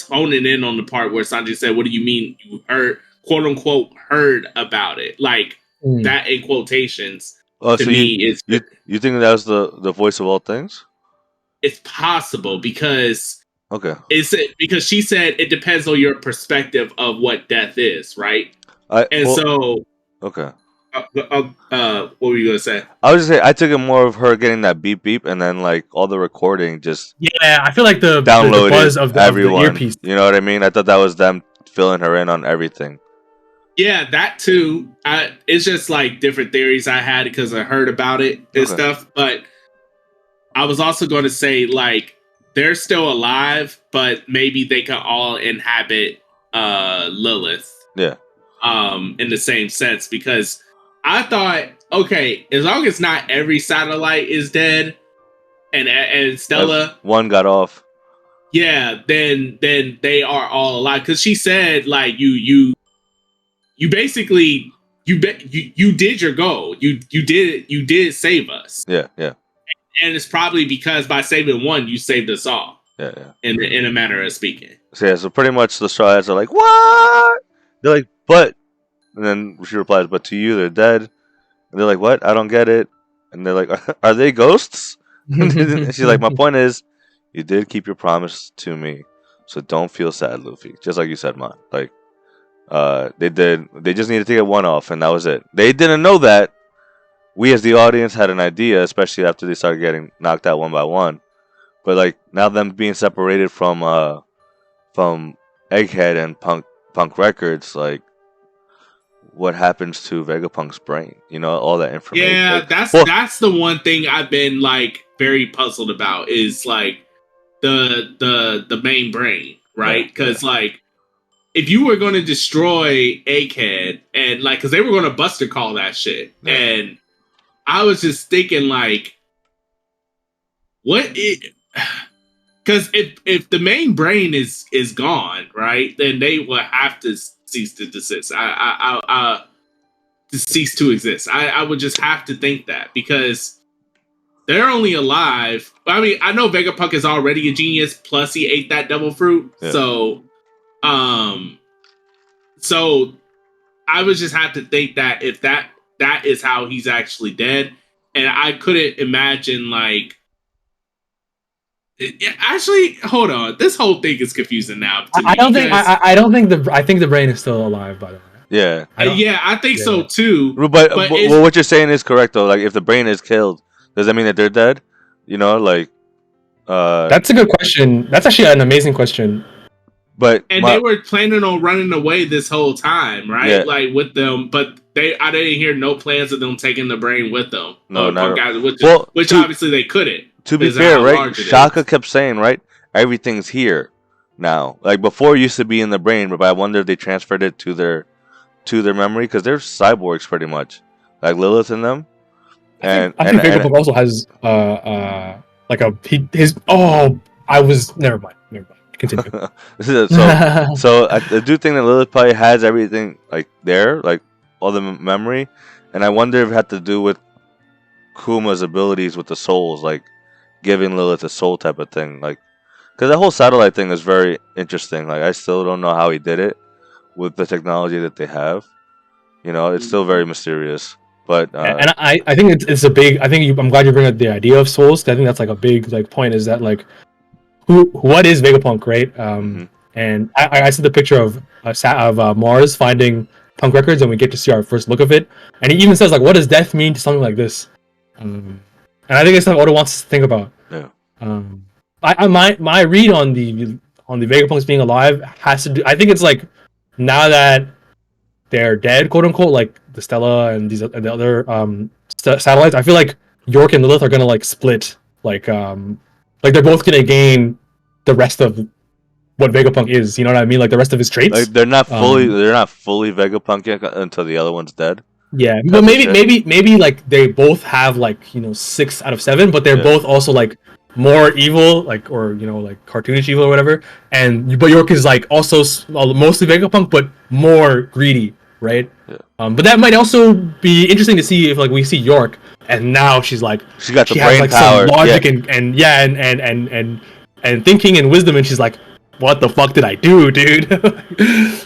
honing in on the part where Sanji said, "What do you mean you heard, quote unquote, heard about it?" Like that in quotations. Oh, to so me, you think that was the voice of all things? It's possible because. Okay. Because she said it depends on your perspective of what death is, right? Okay. What were you gonna say? I was just saying, I took it more of her getting that beep beep, and then like all the recording just I feel like the buzz of everyone. Of the earpiece. You know what I mean? I thought that was them filling her in on everything. Yeah, that too. It's just like different theories I had because I heard about it and stuff. But I was also going to say, like, they're still alive, but maybe they can all inhabit Lilith. Yeah. In the same sense, because I thought, okay, as long as not every satellite is dead, and Stella one got off. Yeah, then they are all alive. Because she said, like, you basically you did your goal. You did save us. Yeah. And it's probably because by saving one, you saved us all. Yeah. In a manner of speaking. So pretty much the Straw Hats are like, what? They're like, but, and then she replies, but to you, they're dead. And they're like, what? I don't get it. And they're like, are they ghosts? And she's like, my point is, you did keep your promise to me, so don't feel sad, Luffy. Just like you said, man. Like, they did. They just needed to get one off, and that was it. They didn't know that. We as the audience had an idea, especially after they started getting knocked out one by one. But like now, them being separated from Egghead and Punk Records, like what happens to Vegapunk's brain? You know, all that information. Yeah, like, that's the one thing I've been like very puzzled about is like the main brain, right? Because like if you were going to destroy Egghead and like because they were going to Buster Call that shit and. I was just thinking, like, because if the main brain is gone, right, then they will have to cease to desist. To cease to exist. I would just have to think that because they're only alive. I mean, I know Vegapunk is already a genius. Plus, he ate that devil fruit. Yeah. So I would just have to think that if that is how he's actually dead. And I couldn't imagine, like... Actually, hold on. This whole thing is confusing now. I think the brain is still alive, by the way. Yeah. I think so, too. But what you're saying is correct, though. Like, if the brain is killed, does that mean that they're dead? You know, like... That's a good question. That's actually an amazing question. But they were planning on running away this whole time, right? Yeah. Like with them, but I didn't hear no plans of them taking the brain with them. No, not guys, which to, obviously they couldn't. To be fair, right? Shaka kept saying, right, everything's here now. Like before, it used to be in the brain, but I wonder if they transferred it to their memory because they're cyborgs pretty much, like Lilith and them. I think Vegapunk also has like his. Oh, I was never mind. Continue. so I do think that Lilith probably has everything like there, like all the memory, and I wonder if it had to do with Kuma's abilities with the souls, like giving Lilith a soul type of thing, like because that whole satellite thing is very interesting. Like I still don't know how he did it with the technology that they have. You know, it's still very mysterious. But and I think it's a big. I'm glad you bring up the idea of souls. I think that's like a big like point. Is that like what is Vegapunk, right? And I see the picture of Mars finding punk records, and we get to see our first look of it. And he even says like, "What does death mean to something like this?" And I think it's something Oda wants us to think about. Yeah. My read on the Vegapunks being alive has to do. I think it's like now that they're dead, quote unquote, like the Stella and the other satellites. I feel like York and Lilith are gonna like split, like they're both gonna gain the rest of what Vegapunk is. You know what I mean? Like the rest of his traits. Like they're not fully Vegapunk yet until the other one's dead. Yeah, but maybe like they both have like 6 out of 7, but they're both also like more evil, like or like cartoonish evil or whatever. But York is like also mostly Vegapunk, but more greedy, right? Yeah. But that might also be interesting to see if like we see York and now she got the brain like power, some logic and thinking and wisdom, and she's like, what the fuck did I do, dude?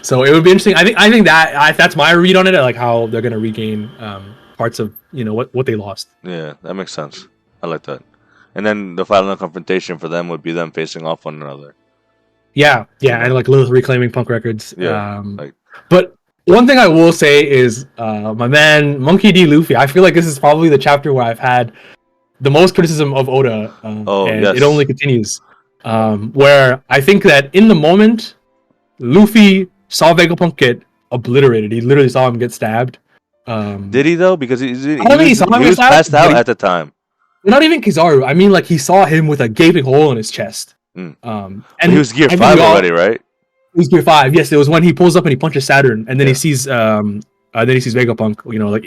So it would be interesting. I think that's my read on it, like how they're gonna regain parts of what they lost. Yeah, that makes sense. I like that. And then the final confrontation for them would be them facing off one another. Yeah, and like Lilith reclaiming punk records. Yeah, but one thing I will say is my man Monkey D. Luffy. I feel like this is probably the chapter where I've had the most criticism of Oda, and it only continues. Where I think that in the moment, Luffy saw Vegapunk get obliterated. He literally saw him get stabbed. Did he though? Because he was passed out at the time. Not even Kizaru. I mean, like he saw him with a gaping hole in his chest. And he was Gear 5 already, right? He was Gear 5. Yes, it was when he pulls up and he punches Saturn, and then he sees Vegapunk.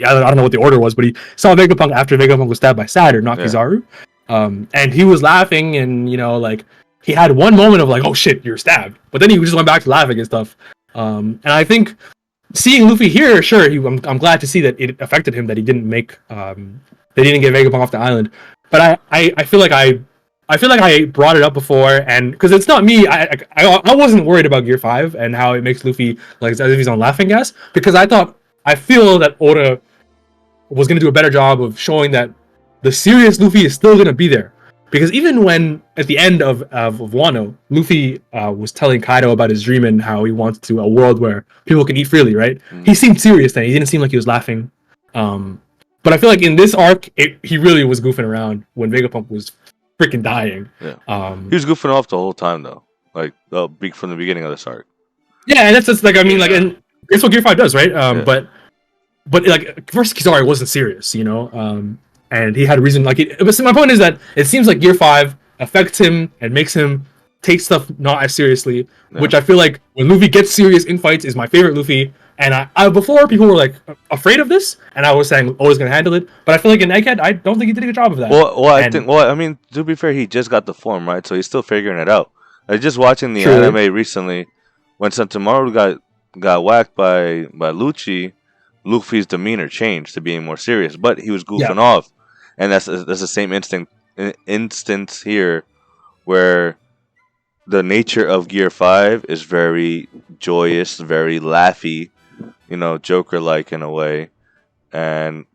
I don't know what the order was, but he saw Vegapunk after Vegapunk was stabbed by Saturn, not Kizaru. And he was laughing, and like he had one moment of like, oh shit, you're stabbed, but then he just went back to laughing and stuff. And I think seeing Luffy here, sure, I'm glad to see that it affected him, that he didn't make they didn't get Vegapunk off the island. But I feel like I brought it up before, and because it's not me, I wasn't worried about Gear 5 and how it makes Luffy like as if he's on laughing gas, because I feel that Oda was going to do a better job of showing that the serious Luffy is still going to be there. Because even when at the end of Wano, Luffy was telling Kaido about his dream and how he wants to a world where people can eat freely, right? He seemed serious then. He didn't seem like he was laughing. But I feel like in this arc, he really was goofing around when Vegapunk was freaking dying. Yeah. He was goofing off the whole time though, like from the beginning of this arc. Yeah, and that's just like and that's what Gear 5 does, right? But like first Kizaru wasn't serious, and he had a reason. But my point is that it seems like Gear 5 affects him and makes him take stuff not as seriously. Yeah. Which I feel like when Luffy gets serious in fights is my favorite Luffy. And I before people were like afraid of this, and I was saying always gonna handle it. But I feel like in Egghead, I don't think he did a good job of that. I mean, to be fair, he just got the form, right? So he's still figuring it out. Like just watching the anime recently, when Sentomaru got whacked by Lucci, Luffy's demeanor changed to being more serious, but he was goofing off, and that's the same instance here, where the nature of Gear 5 is very joyous, very laughy, Joker-like in a way, and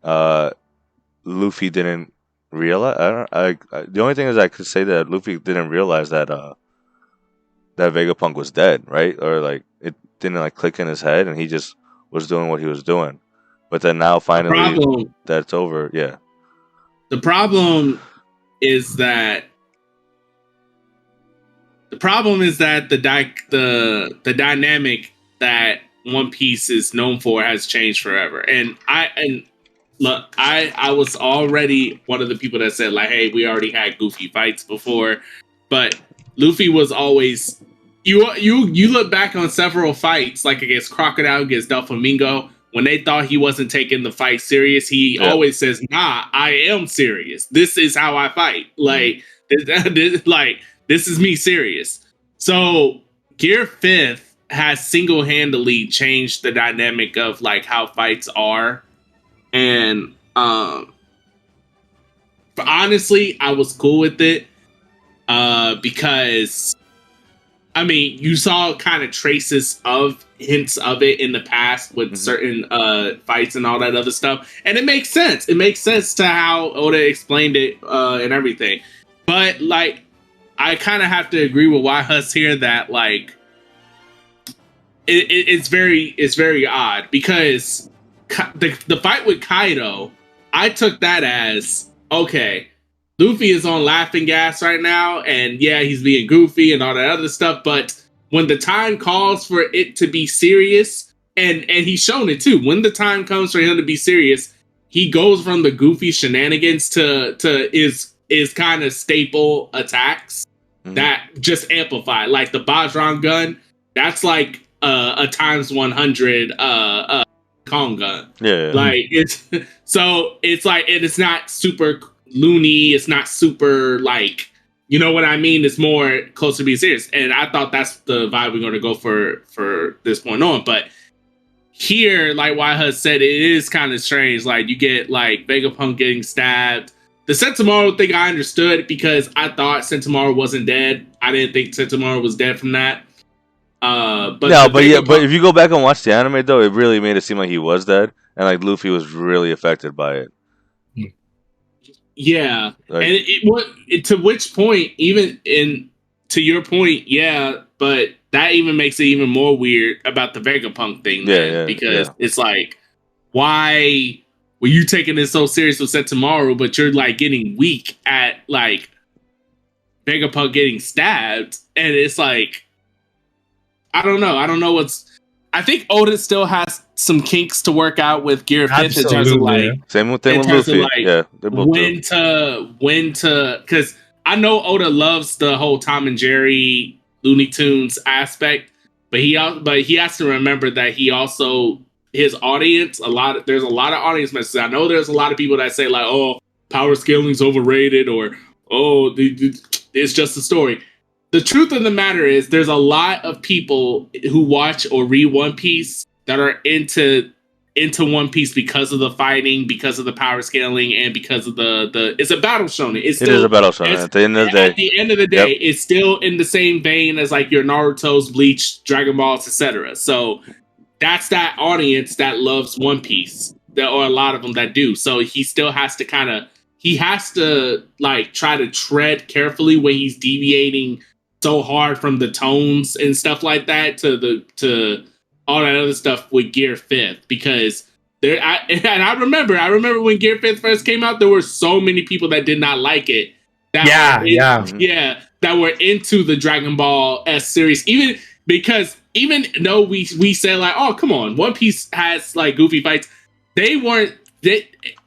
Luffy didn't realize. The only thing is I could say that Luffy didn't realize that that Vegapunk was dead, right? Or like it didn't like click in his head, and he just was doing what he was doing. But then now finally that's over. Yeah. The problem is that The problem is that the dynamic that One Piece is known for has changed forever. And look, I was already one of the people that said like, hey, we already had goofy fights before, but Luffy was always you look back on several fights like against Crocodile, against Doflamingo, when they thought he wasn't taking the fight serious, he always says, nah, I am serious. This is how I fight. Like this is me serious. So Gear 5th has single-handedly changed the dynamic of like how fights are. And honestly, I was cool with it. Because I mean, you saw kind of traces of hints of it in the past with certain fights and all that other stuff. And it makes sense. It makes sense to how Oda explained it and everything. But like, I kind of have to agree with Huss here that like it's very odd because the fight with Kaido, I took that as okay. Luffy is on laughing gas right now, and yeah, he's being goofy and all that other stuff. But when the time calls for it to be serious, and he's shown it too. When the time comes for him to be serious, he goes from the goofy shenanigans to is kind of staple attacks that just amplify. Like the Bajran gun, that's like a times 100 Kong gun. Yeah. Like it's so it's like it's not super loony, it's not super like, you know what I mean, it's more close to being serious, and I thought that's the vibe we're going to go for this point on. But here, like Huss said, it is kind of strange. Like you get like Vegapunk getting stabbed. The Sentomaru thing I understood because I thought Sentomaru wasn't dead. I didn't think Sentomaru was dead from that. But if you go back and watch the anime though, it really made it seem like he was dead, and like Luffy was really affected by it. Yeah, like, and to which point, even to your point, yeah, but that even makes it even more weird about the Vegapunk thing, because it's like, why were you taking this so serious with Sentomaru, but you're like getting weak at like Vegapunk getting stabbed, and it's like, I don't know what's. I think Oda still has some kinks to work out with Gear 5th in terms of like same with Luffy. Like, when to because I know Oda loves the whole Tom and Jerry Looney Tunes aspect, but he has to remember that he also his audience there's a lot of audience messages. I know there's a lot of people that say like, oh, power scaling's overrated, or oh, it's just a story. The truth of the matter is there's a lot of people who watch or read One Piece that are into One Piece because of the fighting, because of the power scaling, and because of the it's a battle shonen. It is a battle shonen at the end of the day. At the end of the day, it's still in the same vein as like your Naruto's, Bleach, Dragon Balls, etc. So that's that audience that loves One Piece. There are a lot of them that do. So he still has to like try to tread carefully when he's deviating so hard from the tones and stuff like that to all that other stuff with Gear 5th, because I remember when Gear 5th first came out, there were so many people that did not like it. That were into the Dragon Ball S series, even though we said like, oh come on, One Piece has like goofy fights.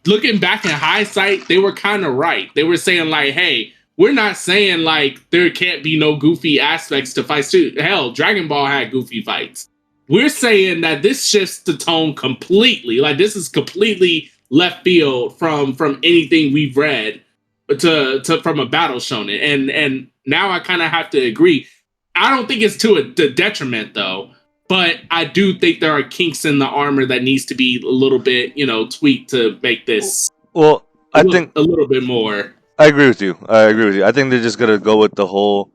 Looking back in hindsight, they were kind of right. They were saying like, hey, we're not saying like there can't be no goofy aspects to fights too. Hell, Dragon Ball had goofy fights. We're saying that this shifts the tone completely. Like this is completely left field from anything we've read to from a battle shonen. And now I kind of have to agree. I don't think it's to the detriment though, but I do think there are kinks in the armor that needs to be a little bit, tweaked to make this. Well, I think a little bit more. I agree with you. I think they're just gonna go with the whole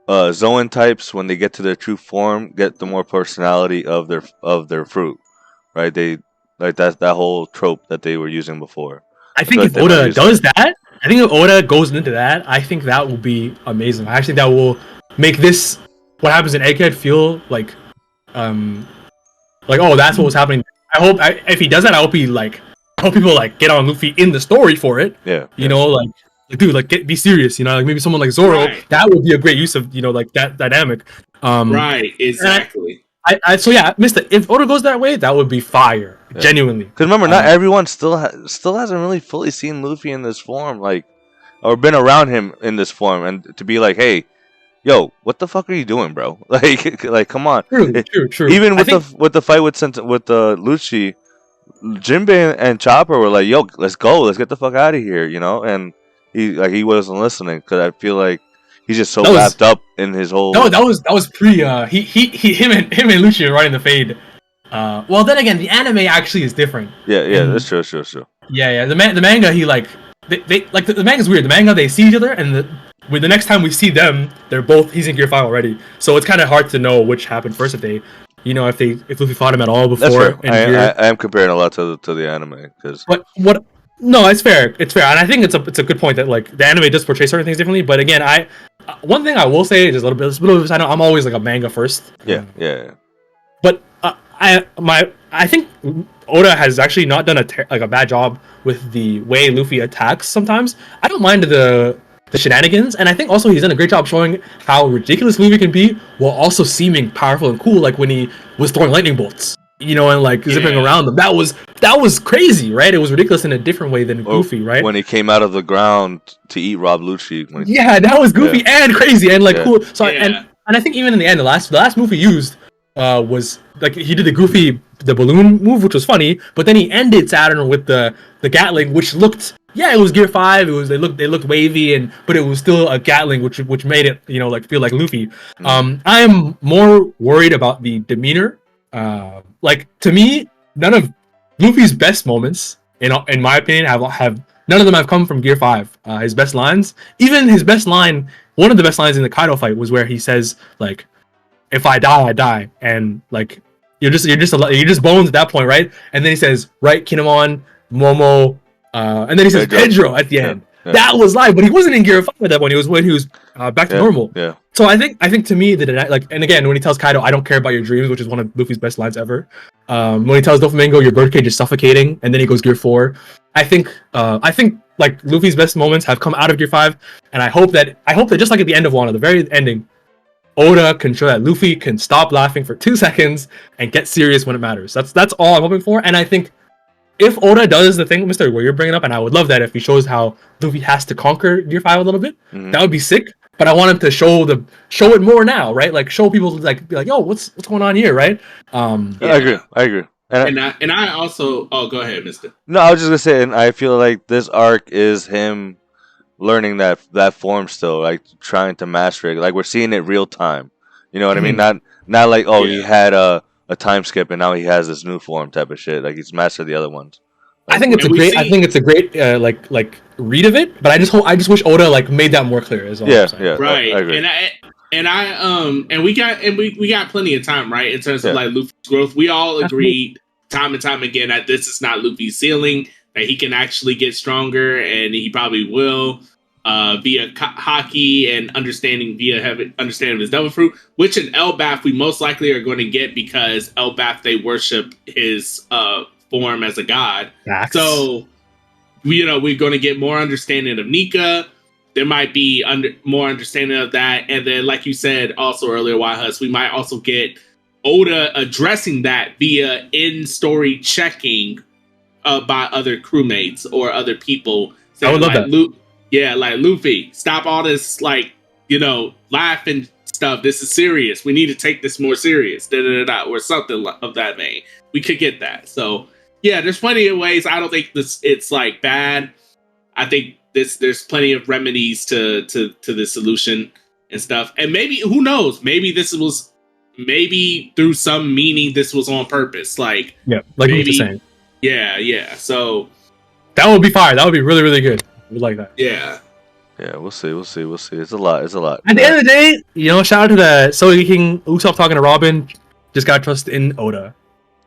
Zoan types when they get to their true form, get the more personality of their fruit, right? They like that whole trope that they were using before. I think if Oda does that, I think if Oda goes into that, I think that will be amazing. I think that will make this what happens in Egghead feel like oh, that's what was happening. I hope if he does that, I hope people like get on Luffy in the story for it. Yeah. You know, like dude, like be serious, you know, like maybe someone like Zoro, Right. that would be a great use of, you know, like that dynamic. Right, exactly. So yeah, Mister, if Oda goes that way, that would be fire, genuinely. Because remember, not everyone still hasn't really fully seen Luffy in this form, like, or been around him in this form, and to be like, hey, yo, what the fuck are you doing, bro? Like, come on. True. Even with the fight with Lucci, Jinbei and Chopper were like, yo, let's go, let's get the fuck out of here, you know, and he wasn't listening because I feel like he's just so wrapped up in his whole. No, that was pre. Him and Lucci were running the fade. Well, then again, the anime actually is different. Yeah, that's true. Yeah. The manga, he like they like the manga's weird. The manga, they see each other, and the next time we see them, he's in Gear 5 already. So it's kind of hard to know which happened first if Luffy fought him at all before. I am comparing a lot to the anime because. But what? No, it's fair. It's fair, and I think it's a good point that like the anime does portray certain things differently. But again, one thing I will say is a little bit. I know I'm always like a manga first. Yeah. But I think Oda has actually not done a bad job with the way Luffy attacks. Sometimes I don't mind the shenanigans, and I think also he's done a great job showing how ridiculous Luffy can be while also seeming powerful and cool. Like when he was throwing lightning bolts, you know, and like zipping around them. That was crazy, right? It was ridiculous in a different way than Goofy, right? When he came out of the ground to eat Rob Lucci. That was goofy and crazy and like cool. So and I think even in the end, the last move he used was like he did the balloon move, which was funny, but then he ended Saturn with the Gatling, which looked it was Gear 5. It was they looked wavy but it was still a Gatling, which made it, you know, like feel like Luffy. I am more worried about the demeanor. Like to me, none of Luffy's best moments, in my opinion, have none of them have come from Gear 5. His best lines, even his best line, one of the best lines in the Kaido fight was where he says like, "If I die, I die," and like you're just bones at that point, right? And then he says, "Right, Kinemon, Momo," and then he says Pedro at the end. Yeah. That was live, but he wasn't in Gear 5 at that point. He was back to normal. Yeah. So I think to me that like, and again, when he tells Kaido, "I don't care about your dreams," which is one of Luffy's best lines ever. When he tells Doflamingo, "Your birdcage is suffocating," and then he goes Gear 4. I think like Luffy's best moments have come out of Gear 5, and I hope that just like at the end of Wano, the very ending, Oda can show that Luffy can stop laughing for 2 seconds and get serious when it matters. That's all I'm hoping for, and I think if Oda does the thing, Mister, where you're bringing up, and I would love that if he shows how Luffy has to conquer Gear 5 a little bit, that would be sick. But I want him to show it more now, right? Like show people like be like, yo, what's going on here, right? I agree. And I also go ahead, Mister. No, I was just gonna say, and I feel like this arc is him learning that form still, like trying to master it. Like we're seeing it real time. You know what I mean? Not like he had a time skip and now he has this new form type of shit. Like he's mastered the other ones. Like, I think it's a great like read of it, but I just wish Oda like made that more clear as well. Yeah, right. I agree. And we got plenty of time, right? In terms of like Luffy's growth, we all agreed time and time again that this is not Luffy's ceiling. That he can actually get stronger, and he probably will via hockey and understanding understanding his devil fruit, which in Elbaf we most likely are going to get because Elbaf they worship his form as a god. Facts. So we're going to get more understanding of Nika. There might be more understanding of that, and then like you said also earlier, Huss, we might also get Oda addressing that via in-story checking by other crewmates or other people. I would love that. Like Luffy, stop all this laughing stuff. This is serious. We need to take this more serious. Or something of that vein. We could get that. So yeah, there's plenty of ways. I don't think it's like bad. I think there's plenty of remedies to the solution and stuff. And maybe who knows? Maybe through some meaning this was on purpose. Like maybe, you're saying. Yeah. So that would be fire. That would be really, really good. We like that. Yeah, we'll see. It's a lot. At the end of the day, shout out to the Sogi King Usopp talking to Robin. Just got trust in Oda.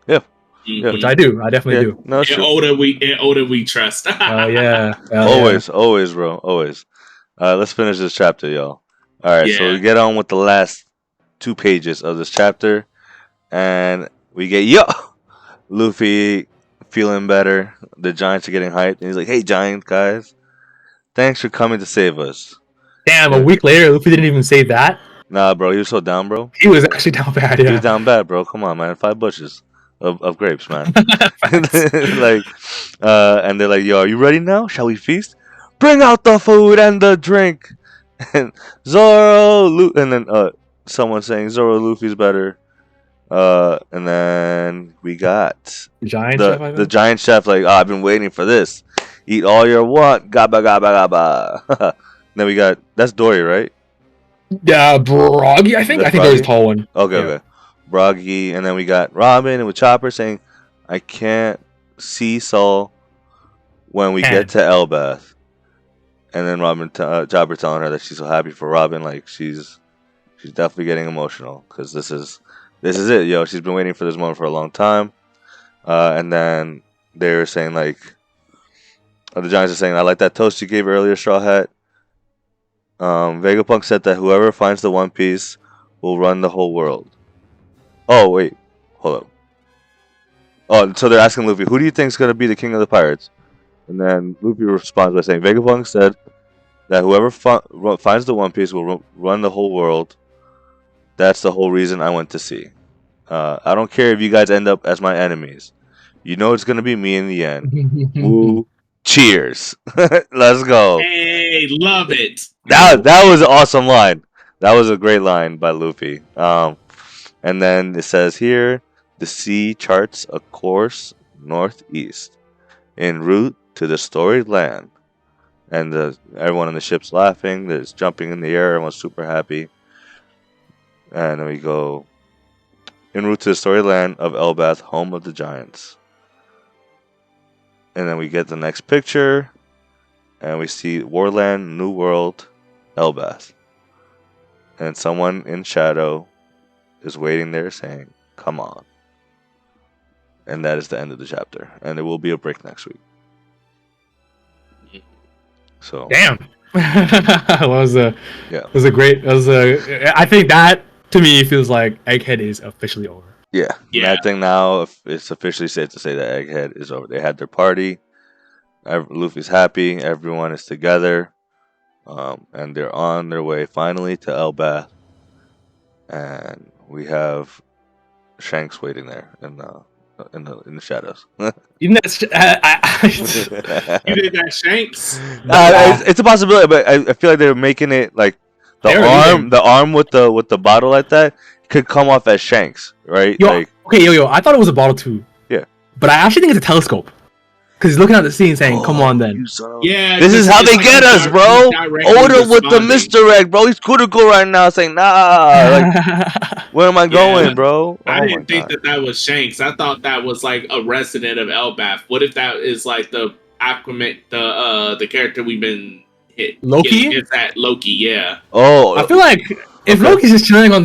Yeah. Which I do. I definitely do. No, in Oda we trust. Oh yeah. Always, bro. Always. Let's finish this chapter, y'all. All right, so we get on with the last 2 pages of this chapter, and we get Luffy feeling better. The Giants are getting hyped, and he's like, "Hey, Giant guys, Thanks for coming to save us. Damn, Yeah. a week later, Luffy didn't even say that. Nah, bro, he was so down, bro. He was actually down bad. He Yeah. was down bad, bro. Come on, man. 5 bushes of grapes, man. Like, and they're like, yo, are you ready now? Shall we feast? Bring out the food and the drink. And and then someone saying Zoro Luffy's better. And then we got Giant chef, I the think. giant chef, like, I've been waiting for this. Eat all your want. Gaba gaba gaba. Then we got, that's Dory, right? Yeah, Broggy, I think. That's I think there's a Broggy? tall one. Okay, Yeah. okay. Broggy, and then we got Robin and with Chopper saying, I can't see Saul when we get to Elbaf. And then Chopper telling her that she's so happy for Robin, like she's definitely getting emotional because this is it, yo. She's been waiting for this moment for a long time. And then they're saying like, the Giants are saying, I like that toast you gave earlier, Straw Hat. Vegapunk said that whoever finds the One Piece will run the whole world. Oh wait, hold up. Oh, so they're asking Luffy, who do you think is gonna be the king of the pirates? And then Luffy responds by saying, Vegapunk said that whoever finds the One Piece will run the whole world. That's the whole reason I went to sea. I don't care if you guys end up as my enemies. You know it's gonna be me in the end. Woo! Cheers! Let's go. Hey, love it. That was an awesome line. That was a great line by Luffy. And then it says here, the sea charts a course northeast, en route to the storied land. And everyone on the ship's laughing. There's jumping in the air. Everyone's super happy. And then we go, en route to the storied land of Elbaf, home of the giants. And then we get the next picture. And we see Warland, New World, Elbaf. And someone in shadow is waiting there saying, come on. And that is the end of the chapter. And there will be a break next week. So Damn. That was a great. I think that to me feels like Egghead is officially over. yeah. I think now it's officially safe to say that Egghead is over. They had their party. Luffy's happy. Everyone is together. And they're on their way finally to Elbaf. And we have Shanks waiting there in the shadows. Even that's You did that, Shanks? It's a possibility, but I feel like they're making it like the arm with the bottle like that could come off as Shanks, right? Yo, I thought it was a bottle too. Yeah, but I actually think it's a telescope. Because he's looking at the scene saying, come on then. Yeah. This is how they get us, bro. Order with the misdirect, bro. He's critical right now saying, nah. Like, where am I going, bro? I didn't think that was Shanks. I thought that was like a resident of Elbaf. What if that is like the Aquaman, the character we've been hit? Loki? It's that Loki, yeah. Oh. I feel like if Loki's just chilling on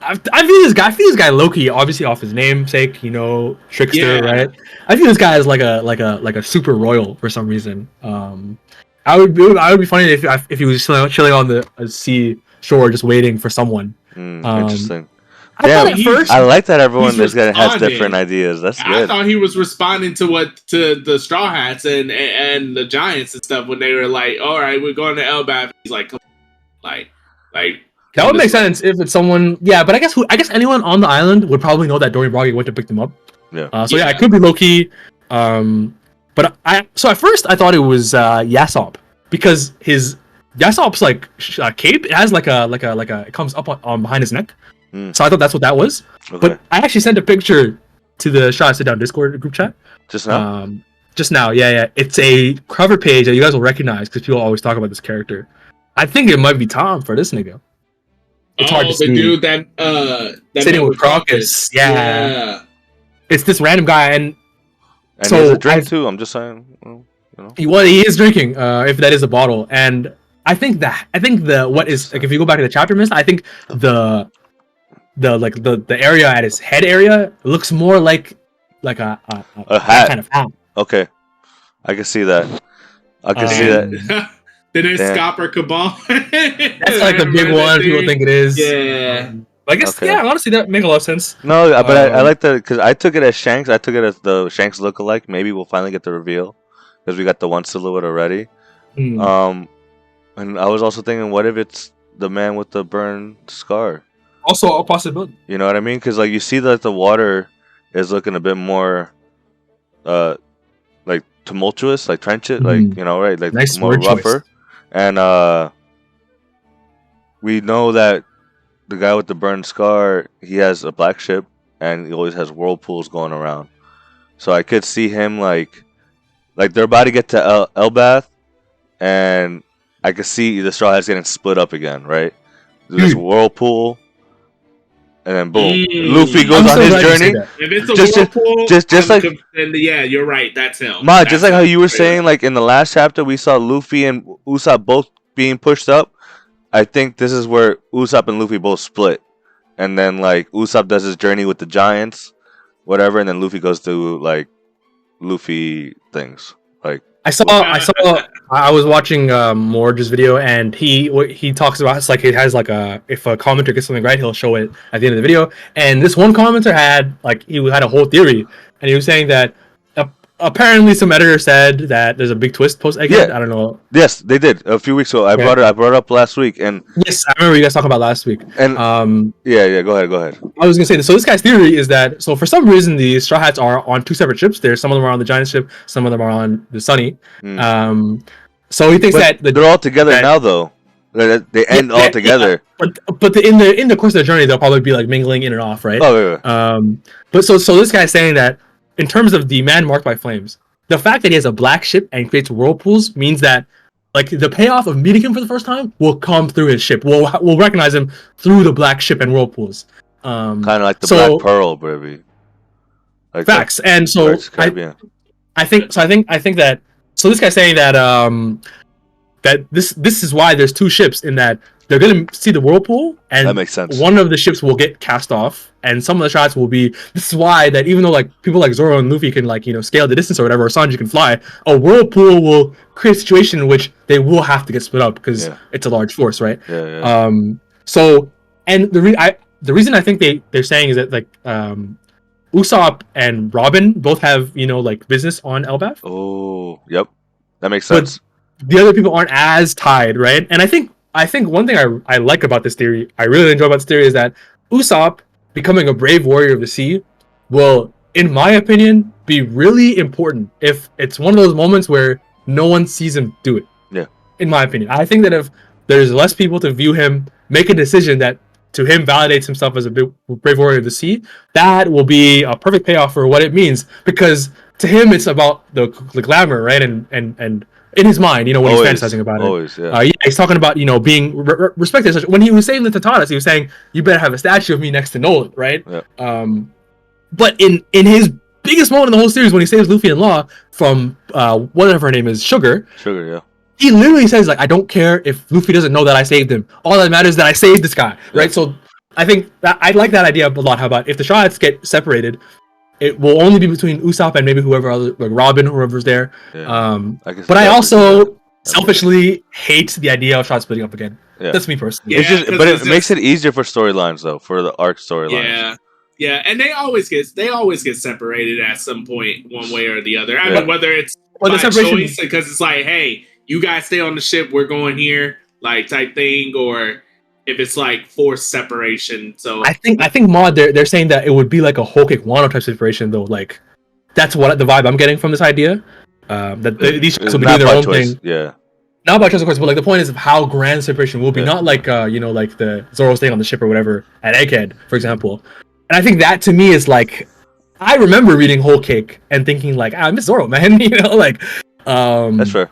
I feel this guy Loki, obviously off his namesake, trickster, right? I feel this guy is like a super royal for some reason. I would be funny if he was chilling on the sea shore, just waiting for someone. Interesting. I like that everyone has different ideas. That's good. I thought he was responding to the Straw Hats and the Giants and stuff when they were like, "All right, we're going to Elbaf." He's like, like. That would make sense if it's someone. Yeah, but I guess anyone on the island would probably know that Dory Broggy went to pick them up. Yeah. It could be Loki. But at first I thought it was Yasop because his Yasop's like cape, it has like a it comes up on behind his neck. So I thought that's what that was. Okay. But I actually sent a picture to the Strawhat Sitdown Discord group chat. Just now? Just now, yeah. It's a cover page that you guys will recognize because people always talk about this character. I think it might be Tom for this nigga. It's hard to see. The dude that sitting with Crocus. Yeah. It's this random guy, and so he has a drink too. I'm just saying, he is drinking. If that is a bottle, and I think what is like if you go back to the chapter list, I think the area at his head area looks more like a hat kind of hat. Okay, I can see that. See that. The next Scopper Cabal. That's like the big one people think it is. Yeah. I guess, honestly, that makes a lot of sense. No, but I like that because I took it as Shanks. I took it as the Shanks look-alike. Maybe we'll finally get the reveal because we got the one silhouette already. And I was also thinking, what if it's the man with the burned scar? Also a possibility. You know what I mean? Because like you see that the water is looking a bit more, like tumultuous, like trenchant, like right, like nice more rougher. Choice. And we know that the guy with the burned scar, he has a black ship, and he always has whirlpools going around. So I could see him like they're about to get to Elbaf, and I could see the Straw Hats getting split up again, right? This whirlpool, and then boom, Luffy goes on his journey. If it's a whirlpool, just like, yeah, you're right, that's him. Just like how you were saying, like in the last chapter, we saw Luffy and Usopp both being pushed up. I think this is where Usopp and Luffy both split, and then like Usopp does his journey with the giants, whatever, and then Luffy goes to like Luffy things. Like I was watching Morge's video, and he talks about, it's like it has like if a commenter gets something right, he'll show it at the end of the video. And this one commenter had a whole theory, and he was saying that apparently some editor said that there's a big twist post Egghead. Yeah. I don't know. Yes, they did a few weeks ago. I brought it up last week, and yes, I remember you guys talking about last week. And yeah, go ahead. I was gonna say, so this guy's theory is that, so for some reason the Straw Hats are on two separate ships. Some of them are on the Giant ship, some of them are on the Sunny. So he thinks that they're all together now, though. They end all together. Yeah, but in the course of their journey, they'll probably be like mingling in and off, right? Oh yeah. But so this guy's saying that, in terms of the man marked by flames, the fact that he has a black ship and creates whirlpools means that like the payoff of meeting him for the first time will come through his ship. We'll recognize him through the black ship and whirlpools. Kind of like the Black Pearl, baby. Like facts. And so I think that, so this guy's saying that that this is why there's two ships, in that they're gonna see the whirlpool, and that makes sense. One of the ships will get cast off, and some of the shots will be. This is why that even though like people like Zoro and Luffy can scale the distance or whatever, or Sanji can fly, a whirlpool will create a situation in which they will have to get split up because it's a large force, right? Yeah. So, and the reason I think they're saying is that like Usopp and Robin both have business on Elbaf. Oh, yep, that makes sense. But the other people aren't as tied, right? And I think one thing I like about this theory, I really enjoy about this theory, is that Usopp becoming a brave warrior of the sea will, in my opinion, be really important if it's one of those moments where no one sees him do it. Yeah. In my opinion, I think that if there's less people to view him, make a decision that to him validates himself as a brave warrior of the sea, that will be a perfect payoff for what it means. Because to him, it's about the glamour, right? And in his mind, when he's fantasizing about it. He's talking about, being respected. When he was saying the Tatanas, he was saying, you better have a statue of me next to Nolan, right? Yeah. But in his biggest moment in the whole series, when he saves Luffy and Law from whatever her name is, Sugar, yeah. He literally says, like, I don't care if Luffy doesn't know that I saved him. All that matters is that I saved this guy, right? So I think that I like that idea a lot. How about if the shots get separated, it will only be between Usopp and maybe whoever other, like Robin, whoever's there. Yeah. But I also selfishly hate the idea of shots splitting up again. Yeah. That's me personally. Yeah, but it makes it easier for storylines, though, for the arc storylines. Yeah, and they always get separated at some point, one way or the other. I mean, whether it's by choice, because it's like, hey, you guys stay on the ship, we're going here, like type thing, or if it's like forced separation. So I think Mod they're saying that it would be like a Whole Cake Wano type situation, though. Like that's what the vibe I'm getting from this idea. That these ships will be doing their own thing. Yeah. Not by choice, of course, but like the point is of how grand separation will be. Not like like the Zoro staying on the ship or whatever at Egghead, for example. And I think that to me is like, I remember reading Whole Cake and thinking like, I miss Zoro, man. Like, that's fair.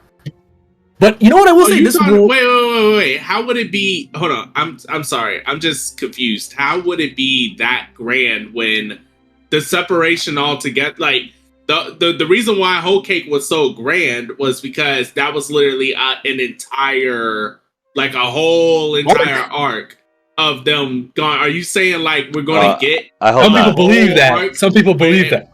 But you know what I will say? Wait. How would it be? Hold on. I'm sorry. I'm just confused. How would it be that grand when the separation altogether? Like the reason why Whole Cake was so grand was because that was literally an entire, like a whole entire arc of them gone. Are you saying like we're going to get? Some people believe that. Some people believe that.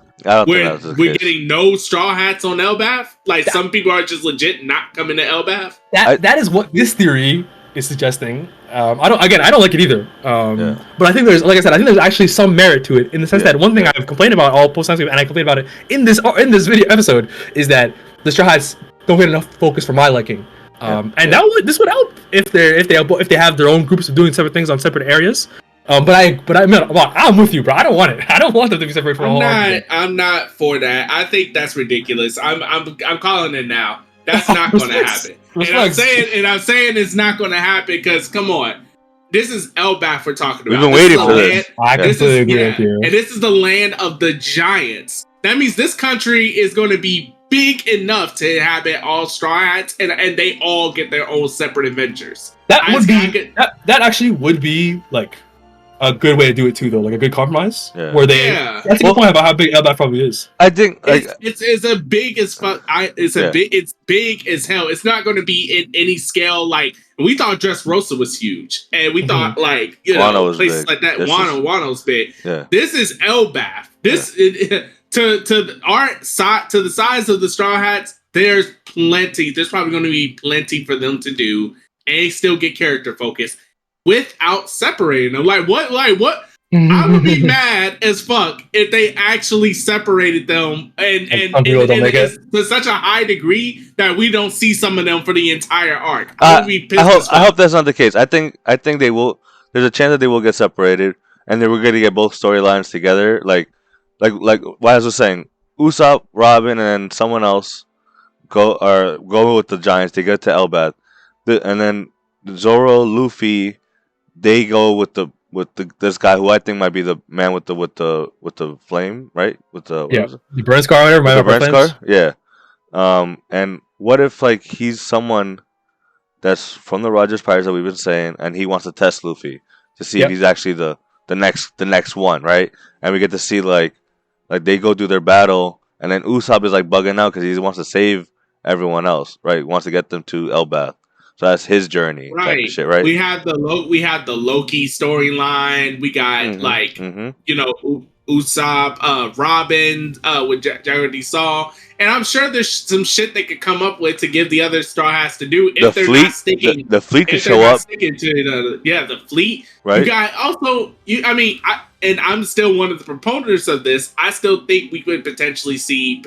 We're getting no Straw Hats on Elbaf. Like some people are just legit not coming to Elbaf. That is what this theory is suggesting. I don't like it either. But I think there's, like I said, I think there's actually some merit to it in the sense that one thing I've complained about all post-time, and I complained about it in this video episode, is that the Straw Hats don't get enough focus for my liking. This would help if they have their own groups of doing separate things on separate areas. But I'm with you, bro. I don't want it. I don't want them to be separate for a whole arc. I'm not for that. I think that's ridiculous. I'm calling it now. That's not going to happen. And I'm saying it's not going to happen because come on, this is Elbaf we're talking about. We've been waiting for this. I completely agree with you. And this is the land of the giants. That means this country is going to be big enough to inhabit all Straw Hats, and they all get their own separate adventures. That actually would be like a good way to do it too, though, like a good compromise. Yeah. Where that's a good point about how big Elbaf probably is. I think it's a big as fuck. It's big as hell. It's not going to be in any scale. Like we thought, Dressrosa was huge, and we thought like places big. Like that. Wano's big. Yeah. This is Elbaf. This to our side, to the size of the Straw Hats. There's plenty. There's probably going to be plenty for them to do, and still get character focus without separating them. Like what? I would be mad as fuck if they actually separated them and to such a high degree that we don't see some of them for the entire arc. I would be pissed. I hope that's not the case. I think they will. There's a chance that they will get separated, and then we're going to get both storylines together. Like Waz was saying, Usopp, Robin, and someone else go with the Giants. They get to Elbaf, and then Zoro, Luffy, they go with this guy who I think might be the man with the flame, right? With the burn scar, or whatever. The burn scar, yeah. And what if like he's someone that's from the Rogers Pirates that we've been saying, and he wants to test Luffy to see if he's actually the next one, right? And we get to see like they go do their battle, and then Usopp is like bugging out because he wants to save everyone else, right? He wants to get them to Elbaf. So that's his journey, right? Type of shit, right? We have the Loki storyline. We got Usopp, Robin with Jared Saw, and I'm sure there's some shit they could come up with to give the other Straw Hats to do if they're not sticking. The fleet could show up. The fleet. Right. You got also. I'm still one of the proponents of this. I still think we could potentially see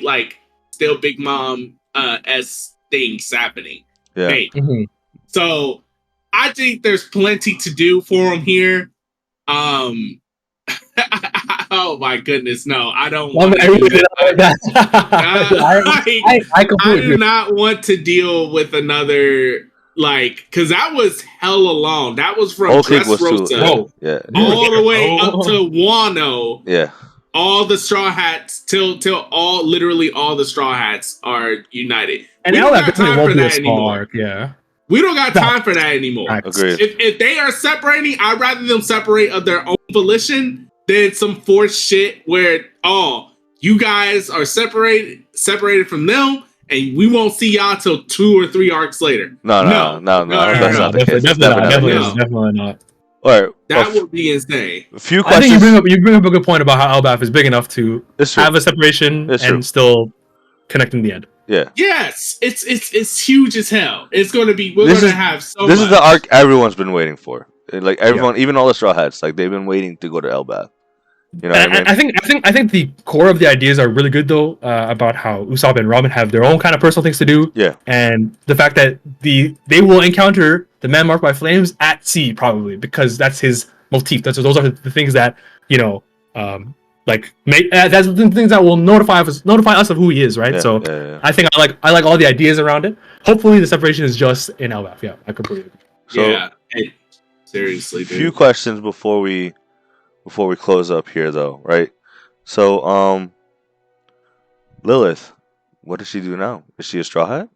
like still Big Mom as things happening. Yeah. Hey. Mm-hmm. So I think there's plenty to do for him here. Oh my goodness, no! I don't. I do not want to deal with another because that was hella long. That was from Dressrosa all the way up to Wano. Yeah. All the Straw Hats till literally all the Straw Hats are united. And now that definitely won't be a small arc, yeah. We don't got time for that anymore. Agreed. If they are separating, I'd rather them separate of their own volition than some forced shit where you guys are separated from them, and we won't see y'all till 2 or 3 arcs later. No. That's not the case. Definitely not. All right, that would be insane. A few questions. I think you bring up a good point about how Elbaf is big enough to have a separation and still connect in the end. Yeah. Yes, it's huge as hell. It's going to be. We're going to have so. This is the arc everyone's been waiting for. Like everyone, even all the Straw Hats, like they've been waiting to go to Elbaf. You know what I mean? I think the core of the ideas are really good though. About how Usopp and Robin have their own kind of personal things to do. Yeah. And the fact that they will encounter the man marked by flames at sea probably because that's his motif. Those are the things that that's the things that will notify us of who he is, right? I think I like all the ideas around it. Hopefully the separation is just in Elbaf. Yeah, I completely agree. So, hey, seriously, dude. Few questions before we close up here though, right? So Lilith, what does she do now? Is she a Straw Hat?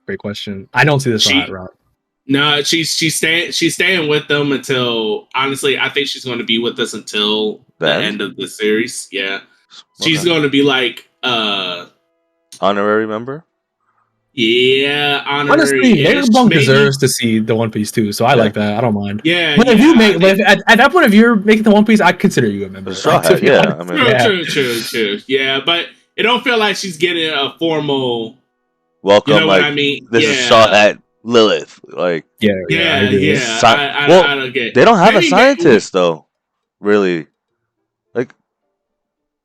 Great question. I don't see the Straw Hat route. No, she's staying with them until, honestly, I think she's going to be with us until the end of the series. Yeah. She's going to be like honorary member? Yeah, honorary. Honestly, Vegapunk deserves to see the One Piece too, so I like that. I don't mind. Yeah. But if you at that point, if you're making the One Piece, I consider you a member. True. Yeah, but it don't feel like she's getting a formal welcome. You know what I mean? This is Straw Hat Lilith. Like I don't get. They don't have a scientist though. Really, like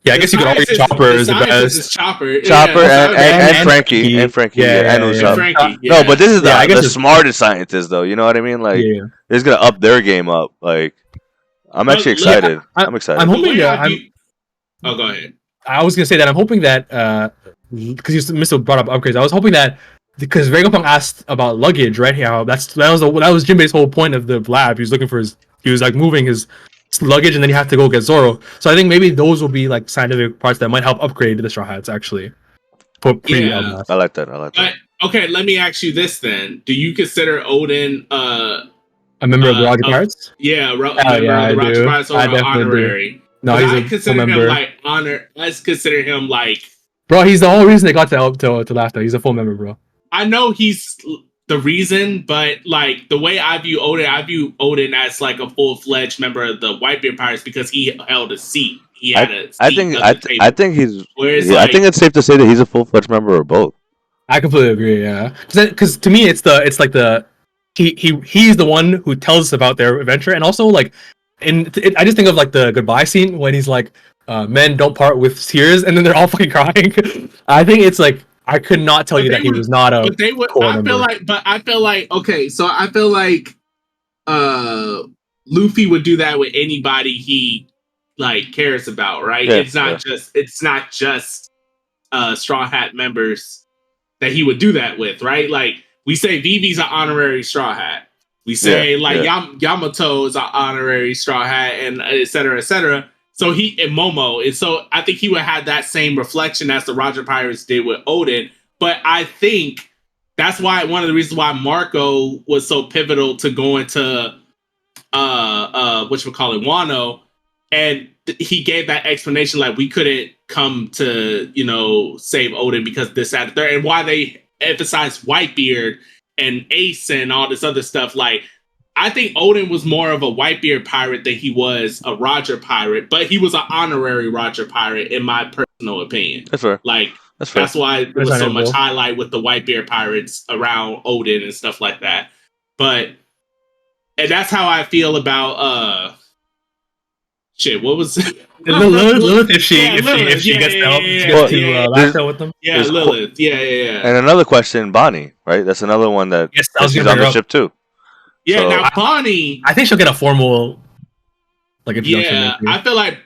Yeah, I guess you could argue Chopper is the best. Chopper, Chopper yeah, and Frankie and Frankie and Usopp. Frankie. No, but this is I guess the smartest scientist, though. You know what I mean? Like, it's gonna up their game up. Like, I'm actually excited. I'm excited. I'm hoping that. Oh, go ahead. I was gonna say that I'm hoping that because Mr. brought up upgrades. I was hoping that because Vegapunk asked about luggage, right? How that was Jinbei's whole point of the lab. He was looking for he was like moving his luggage, and then you have to go get Zoro. So I think maybe those will be like scientific parts that might help upgrade the Straw Hats actually. I like that. But, okay, let me ask you this then: do you consider Odin a member of the Roger Pirates? Yeah, member of the Roger Pirates, or honorary? Do. No, I consider him like honor. I consider him like, bro. He's the whole reason they got to laughter. He's a full member, bro. I know he's the reason, but like the way I view Odin as like a full-fledged member of the Whitebeard Pirates because he held a seat. He had a seat. I think it's safe to say that he's a full-fledged member of both. I completely agree. Yeah, because to me, he's the one who tells us about their adventure, and also like, I just think of like the goodbye scene when he's like, "Men don't part with tears," and then they're all fucking crying. I think it's like. I could not tell you that he was not a. But they would. I feel like. Okay, so I feel like, Luffy would do that with anybody he like cares about, right? Yeah, it's not just Straw Hat members that he would do that with, right? Like we say, Vivi's an honorary Straw Hat. We say Yamato is an honorary Straw Hat, and et cetera, et cetera. So and Momo, and so I think he would have that same reflection as the Roger Pirates did with Odin. But I think that's why one of the reasons why Marco was so pivotal to going to Wano, and he gave that explanation like we couldn't come to save Odin because this, that, and third, and why they emphasized Whitebeard and Ace and all this other stuff. Like, I think Odin was more of a Whitebeard pirate than he was a Roger pirate, but he was an honorary Roger pirate, in my personal opinion. That's fair. Like, that's why there was so much highlight with the Whitebeard pirates around Odin and stuff like that. And that's how I feel about what was it? Lilith, if she gets to help with them. Yeah, Lilith. Yeah. And another question, Bonnie, right? That's another one that she's on the ship too. Yeah, so, now Bonnie, I think she'll get a formal introduction. Yeah, I feel like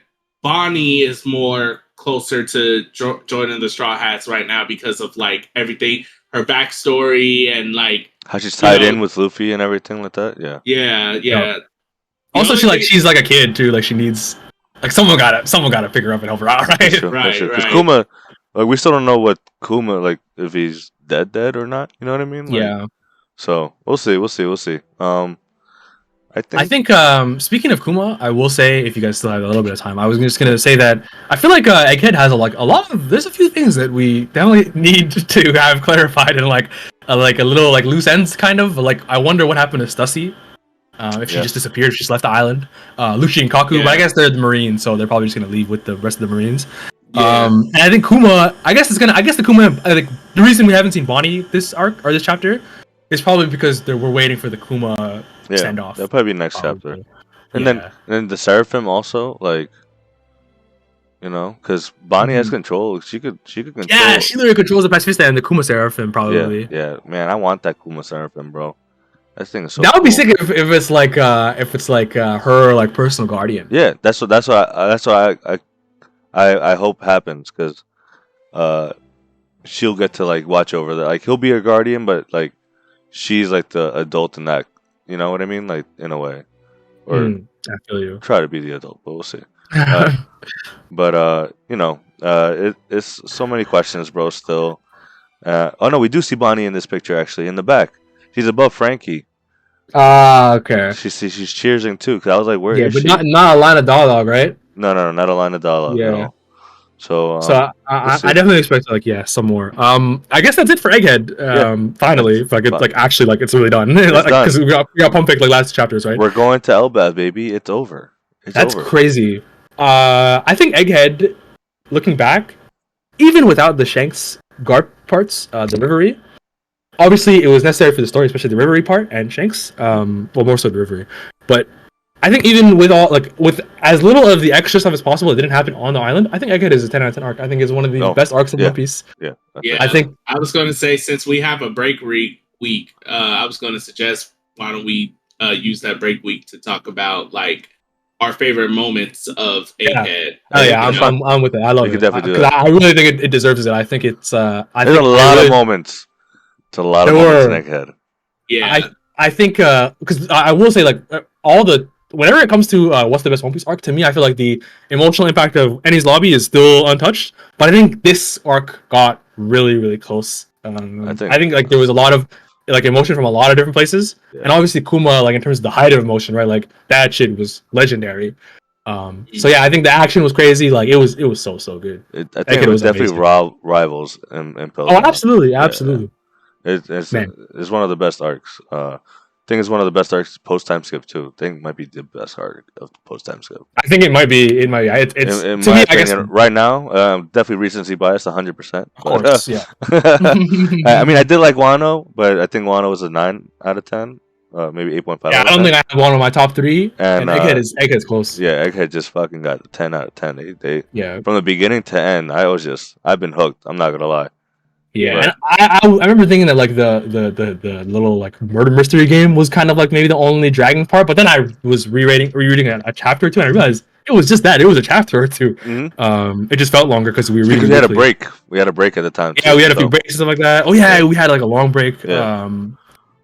Bonnie is more closer to joining the Straw Hats right now because of like everything, her backstory, and like how she's tied in with Luffy and everything like that. Yeah. Also, she's like a kid too. Like she needs someone gotta pick her up and help her out, right? That's true. Because Kuma, like we still don't know what Kuma, like if he's dead or not. You know what I mean? Like, yeah. So we'll see. I think speaking of Kuma, I will say, if you guys still have a little bit of time, I was just gonna say that I feel like Egghead has there's a few things that we definitely need to have clarified and like a little like loose ends kind of. Like I wonder what happened to Stussy. If she just disappeared, she just left the island. Luffy and Kaku, but I guess they're the Marines, so they're probably just gonna leave with the rest of the Marines. And I think Kuma, I guess the Kuma, like the reason we haven't seen Bonnie this arc or this chapter is probably because we're waiting for the Kuma standoff. That'll probably be next chapter. And then the Seraphim also, like, because Bonnie has control. She could control. Yeah, she literally controls the Pacifista and the Kuma Seraphim probably. Yeah, man, I want that Kuma Seraphim, bro. That thing is so. That would be sick if it's like her like personal guardian. Yeah, that's what I hope happens, because she'll get to like watch over that. Like he'll be her guardian, but like she's like the adult in that. You know what I mean? Like in a way, or I feel you. Try to be the adult, but we'll see. It's so many questions, bro. Still, oh no, we do see Bonnie in this picture actually in the back. She's above Frankie. Okay. She's cheersing too. Cause I was like, where is she? Not a line of dialogue, right? No, not a line of dialogue. Yeah. No. So I definitely expect some more. I guess that's it for Egghead. Finally, actually it's really done. Because we got pump fake last chapters, right? We're going to Elbaf, baby. It's over. That's crazy. I think Egghead, looking back, even without the Shanks guard parts, the Reverie. Obviously, it was necessary for the story, especially the Reverie part and Shanks. More so the Reverie. But I think even with all with as little of the extra stuff as possible, it didn't happen on the island. I think Egghead is a 10 out of 10 arc. I think it's one of the best arcs of One Piece. Yeah. I think I was going to say, since we have a break week, I was going to suggest, why don't we use that break week to talk about like our favorite moments of Egghead. I'm with it. I love it. Definitely do that. I really think it deserves it. I think it's. There's a lot of moments. It's a lot of moments in Egghead. Yeah, I think because I will say like whenever it comes to what's the best One Piece arc, to me I feel like the emotional impact of Enies Lobby is still untouched, but I think this arc got really, really close. I think like there was a lot of like emotion from a lot of different places, and obviously Kuma, like in terms of the height of emotion, right? Like that shit was legendary. So yeah, I think the action was crazy. Like it was so good. I think it was definitely rivals in Pilgrim. Oh, absolutely. It's one of the best arcs. I think it's one of the best arcs post time skip too. I think it might be the best arc of post time skip. I think it might be. It might. It's in to my me, opinion, I guess right now, definitely recency bias, 100%. Of course, yeah. I mean, I did like Wano, but I think Wano was a 9 out of 10, maybe 8.5. Yeah, I don't think I have one of my top 3. And Egghead's close. Yeah, Egghead just fucking got a 10 out of 10. They from the beginning to end, I've been hooked. I'm not gonna lie. Yeah, and I remember thinking that like the little like murder mystery game was kind of like maybe the only dragging part, but then I was rereading a chapter or two, and I realized it was just that. It was a chapter or two. Mm-hmm. It just felt longer because we were reading. Because we had a break. We had a break at the time. Yeah, we had a few breaks and stuff like that. Oh yeah, we had like a long break. Yeah.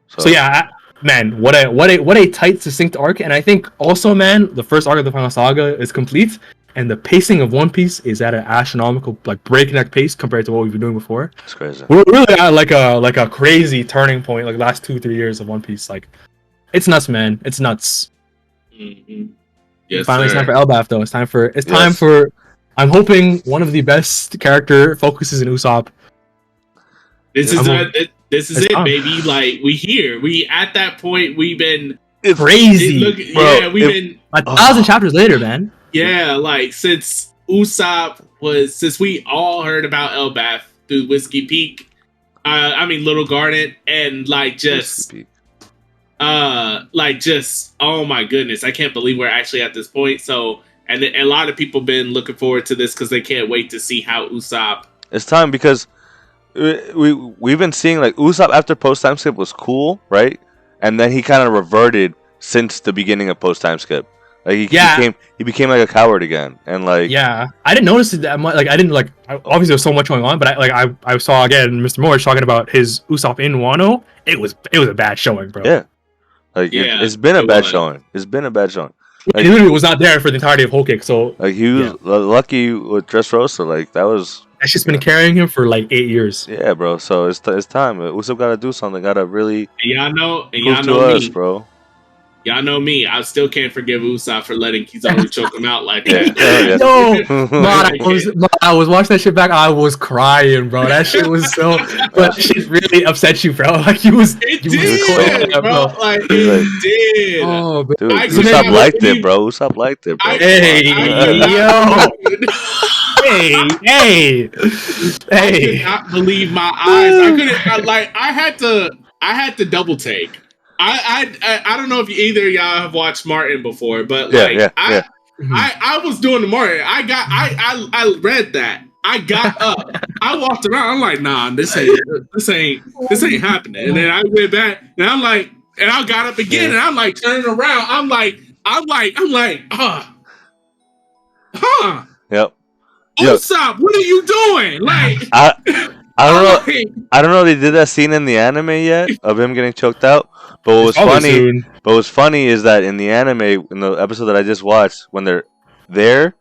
So yeah, man, what a tight, succinct arc, and I think also, man, the first arc of the final saga is complete. And the pacing of One Piece is at an astronomical, like breakneck pace compared to what we've been doing before. It's crazy. We're really at like a crazy turning point, like last 2-3 years of One Piece. Like, it's nuts, man. It's nuts. Mm-hmm. Yes, finally, it's time for Elbaf, though. It's time for. I'm hoping one of the best character focuses in Usopp. This is it, baby. Like we at that point. We've been crazy, bro. We've been 1,000 chapters later, man. Yeah, like since we all heard about Elbaf through Whiskey Peak, Little Garden, and oh my goodness, I can't believe we're actually at this point. So, and a lot of people been looking forward to this because they can't wait to see how Usopp. It's time because we've been seeing like Usopp after post time skip was cool, right? And then he kind of reverted since the beginning of post time skip. Like he became like a coward again, and like I didn't notice it that much. Like I didn't like obviously there was so much going on, but I saw again Mr. Morris talking about his Usopp in Wano. It was a bad showing, bro. Yeah, it's been a bad showing. It's been a bad showing. Like, he literally was not there for the entirety of Whole Cake. So like he was lucky with Dressrosa. Like that's just been carrying him for like 8 years. Yeah, bro. So it's time. Usopp got to do something. Got to really y'all know us, bro. Y'all know me. I still can't forgive Usopp for letting Kizaru choke him out like that. I was watching that shit back. I was crying, bro. That shit was so. But shit really upset you, bro. Like it did, bro. Like it did. Oh, dude, Usopp liked it, bro. Usopp liked it, bro. Hey, yo. Hey. I could not believe my eyes. I couldn't. I had to double take. I don't know if either of y'all have watched Martin before, but I was doing the Martin. I read that. I got up. I walked around. I'm like, nah, this ain't happening. And then I went back, and I'm like, and I got up again, and I'm like turning around. I'm like, Yep. Usopp, what are you doing? Like, I don't know. I don't know if they did that scene in the anime yet of him getting choked out. But what's funny is that in the anime, in the episode that I just watched, when they're there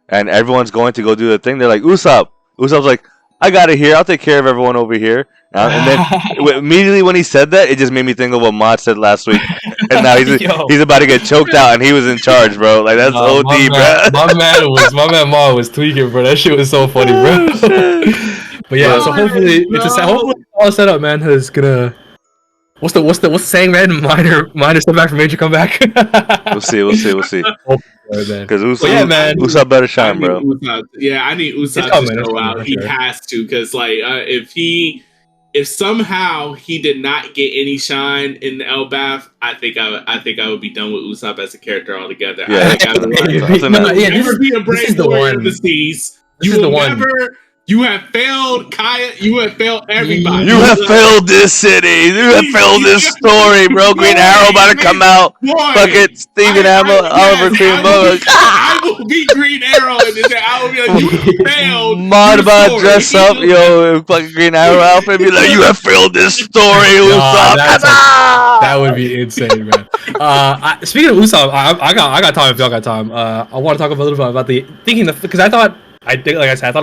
and everyone's going to go do the thing, they're like, Usopp. Usopp's like, I got it here. I'll take care of everyone over here. And then immediately when he said that, it just made me think of what Mod said last week. And now he's about to get choked out, and he was in charge, bro. Like that's OD, bro. My man Mod was tweaking, bro. That shit was so funny, bro. But yeah, so hopefully all set up, man. Is gonna. What's the saying, man? Minor step back for major comeback. We'll see. Because Usopp better shine, bro. I need Usopp to show out. He has to, because like if he if somehow he did not get any shine in the Elbaf, I think I would be done with Usopp as a character altogether. Yeah, I think I would never be a brave warrior of the seas. You will never. You have failed Kaya. You have failed everybody. You have failed this city. You have failed this story, bro. Green Arrow about to come out. Fuck it, Stephen Oliver Queen Bug. I will be Green Arrow in this. I will be like, you failed. Mod about to dress up, yo, fucking Green Arrow outfit. Be like, you have failed this story, Usopp. That would be insane, man. Speaking of Usopp, I got time if y'all got time. I want to talk a little bit about because I thought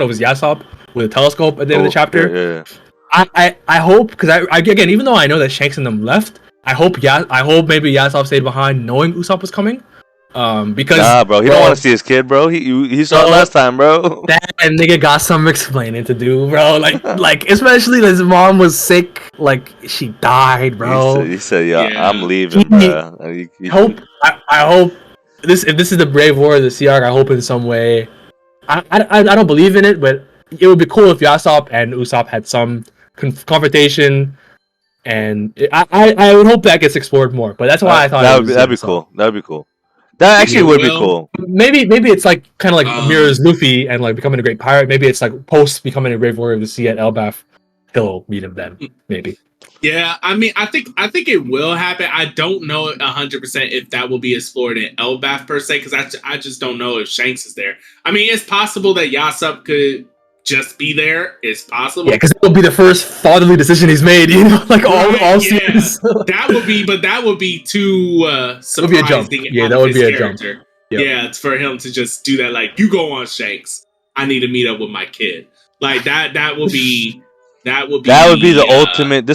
it was Yasopp with a telescope at the end of the chapter. Yeah. I hope, because I again, even though I know that Shanks and them left, I hope maybe Yasopp stayed behind knowing Usopp was coming. Because bro, he don't want to see his kid, bro. He saw it last time, bro. That nigga got some explaining to do, bro. Like especially his mom was sick, like she died, bro. He said, yeah, I'm leaving, bro. I hope if this is the Brave War of the Sea Arc, I hope in some way. I don't believe in it, but it would be cool if Yasopp and Usopp had some confrontation, and I would hope that gets explored more. But that's why I thought that'd be cool. That'd be cool. That actually would be cool. Maybe it's like kind of like mirrors Luffy and like becoming a great pirate. Maybe it's like post becoming a Brave Warrior of the Sea at Elbaf. He'll meet him then. Maybe. Yeah, I mean, I think it will happen. I don't know 100% if that will be explored in Elbaf per se, because I just don't know if Shanks is there. I mean, it's possible that Yasopp could just be there. It's possible. Yeah, because it will be the first fatherly decision he's made. You know, like all series. that would be too surprising. Yeah, that would be a jump. Yep. Yeah, it's for him to just do that. Like, you go on, Shanks. I need to meet up with my kid. Like that would be. That would be the ultimate.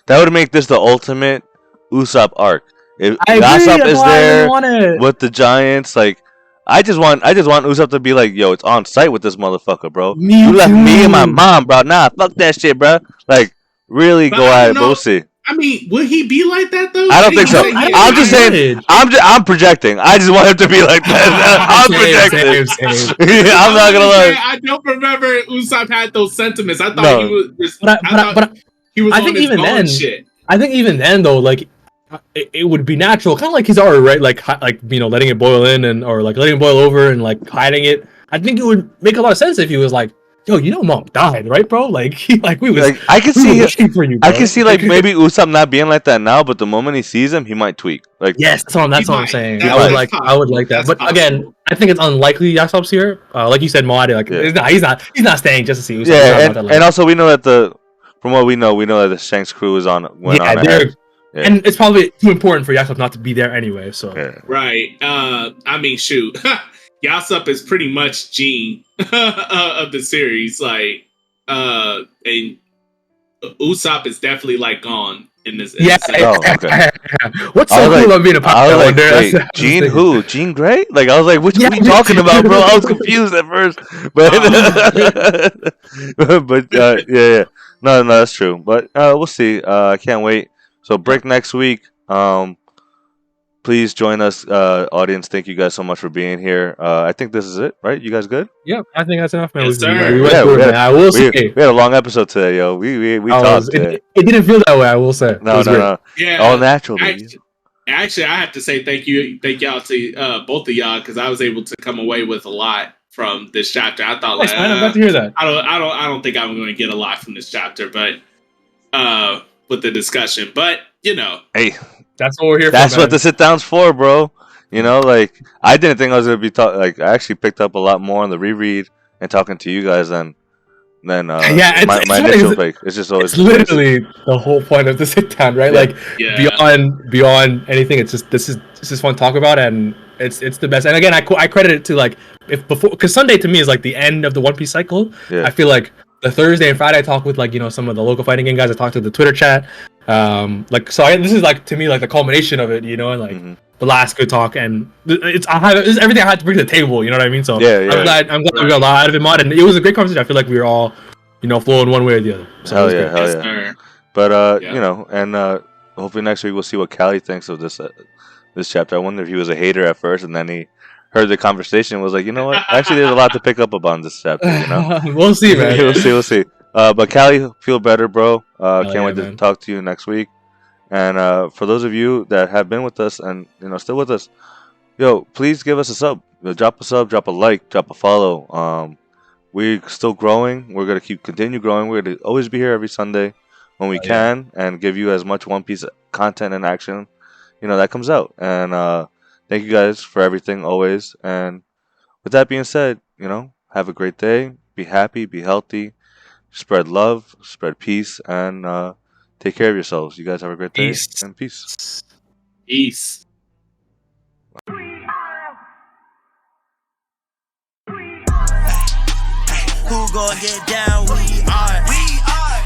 That would make this the ultimate Usopp arc. If Yasopp is there with the Giants, like I just want Usopp to be like, yo, it's on site with this motherfucker, bro. You left me and my mom, bro. Nah, fuck that shit, bro. Like, really go at it, we'll see. I mean, would he be like that though? I don't think so. I'm just saying. I'm projecting. I just want him to be like that. I'm projecting. I'm not gonna lie. I don't remember Usopp had those sentiments. I thought he was. But he was. I think even then. Shit. I think even then though, like, it would be natural, kind of like Kizaru, right? Like you know, letting it boil in or like letting it boil over and like hiding it. I think it would make a lot of sense if he was like, yo, you know, mom died, right, bro? Like, we was. Like, I can see for you, bro. I can see like maybe Usopp not being like that now, but the moment he sees him, he might tweak. Like, yes, that's what I'm saying. I would like that, that's but possible. Again, I think it's unlikely Yasopp's here. Like you said, Moadi, like he's not staying just to see Usopp. Yeah, and also we know that from what we know that the Shanks crew is on. Yeah. And it's probably too important for Yasopp not to be there anyway. So right. I mean, shoot. Yasopp is pretty much Gene of the series, like, and Usopp is definitely like gone in this. Okay. What's so cool about being a pop like, Gene who? Jean Grey? Like, I was like, what are you talking about, bro? I was confused at first, but yeah. No, that's true. But we'll see. I can't wait. So break next week. Please join us, audience. Thank you guys so much for being here. I think this is it, right? You guys good? Yeah, I think that's enough, man. Yes, We had a long episode today, yo. We talked. It didn't feel that way. I will say. No. Yeah, all natural. Actually, I have to say thank y'all to both of y'all, because I was able to come away with a lot from this chapter. I thought, man, I'm glad to hear that. I don't think I'm going to get a lot from this chapter, but with the discussion, but you know, hey. That's what we're here for. That's what the sit down's for, bro. You know, like, I didn't think I was gonna be talking. Like, I actually picked up a lot more on the reread and talking to you guys than my initial pick. It's just always literally the whole point of the sit down, right? Yeah. Like beyond anything, it's just this is fun to talk about, and it's the best. And again, I credit it to like because Sunday to me is like the end of the One Piece cycle. Yeah. I feel like the Thursday and Friday I talk with, like, you know, some of the local fighting game guys. I talk to the Twitter chat. This is like, to me, like the culmination of it, you know, and like the last good talk, and it's everything I had to bring to the table, you know what I mean? So I'm glad we got a lot out of it, Mod, and it was a great conversation. I feel like we were all, you know, flowing one way or the other. So hell yeah. But you know, and hopefully next week we'll see what Callie thinks of this chapter. I wonder if he was a hater at first, and then he heard the conversation and was like, you know what? Actually, there's a lot to pick up about this chapter, you know? We'll see, man. We'll see. But Callie, feel better, bro. Hell Can't yeah, wait to man. talk to you next week. And for those of you that have been with us and still with us, yo, please give us a sub. Drop a sub, drop a like, drop a follow. We're still growing. We're gonna continue growing. We're gonna always be here every Sunday when we Hell yeah. can and give you as much One Piece content and action, that comes out. And thank you guys for everything always. And with that being said, have a great day. Be happy. Be healthy. Spread love. Spread peace. And take care of yourselves. You guys have a great day. Peace. And peace. Peace. Who gon' get down? We are.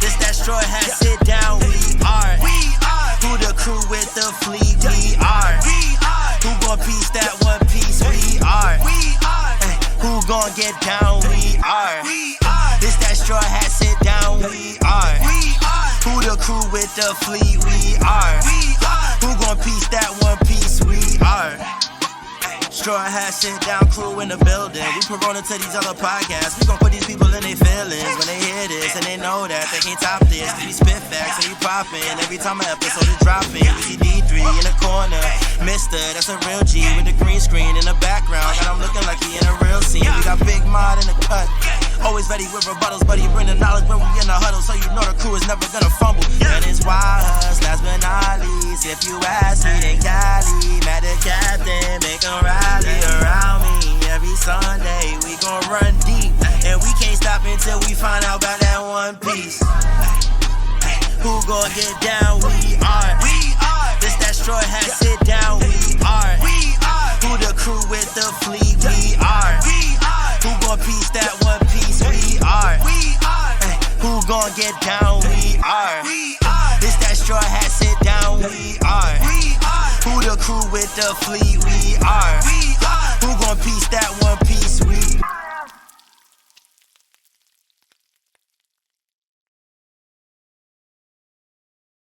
This that Strawhat Sitdown. We are. Who the crew with the fleet? We are. Who gon' piece that one piece? We are. Who gon' get down? We are. This that Strawhat Sitdown. We are. Who the crew with the fleet? We are. Who gon' piece that one piece? We are. Strawhat Sitdown crew in the building. We Corona to these other podcasts. We gon' put these people in their feelings when they hear this and they know that they can't top this. We spit facts and we poppin' every time an episode is dropping. We see D3 in the corner, Mister, that's a real G with the green screen in the background. Got him looking like he in a real scene. We got Big Mod in the cut. Always ready with rebuttals, but he bring the knowledge when we in the huddle, so you know the crew is never gonna fumble. And it's wild huss, last but not least. If you ask me, then Cali, mad the captain, make him rally around me. Every Sunday we gon' run deep, and we can't stop until we find out about that one piece. Who gon' get down? We are. This that Strawhat Sitdown. We are. Who the crew with the fleet? We are. Who gon' piece that one piece? We are. Who gon' get down? We are. This that Strawhat Sitdown. We are. Who the crew with the fleet? We are. Who gon' piece that one?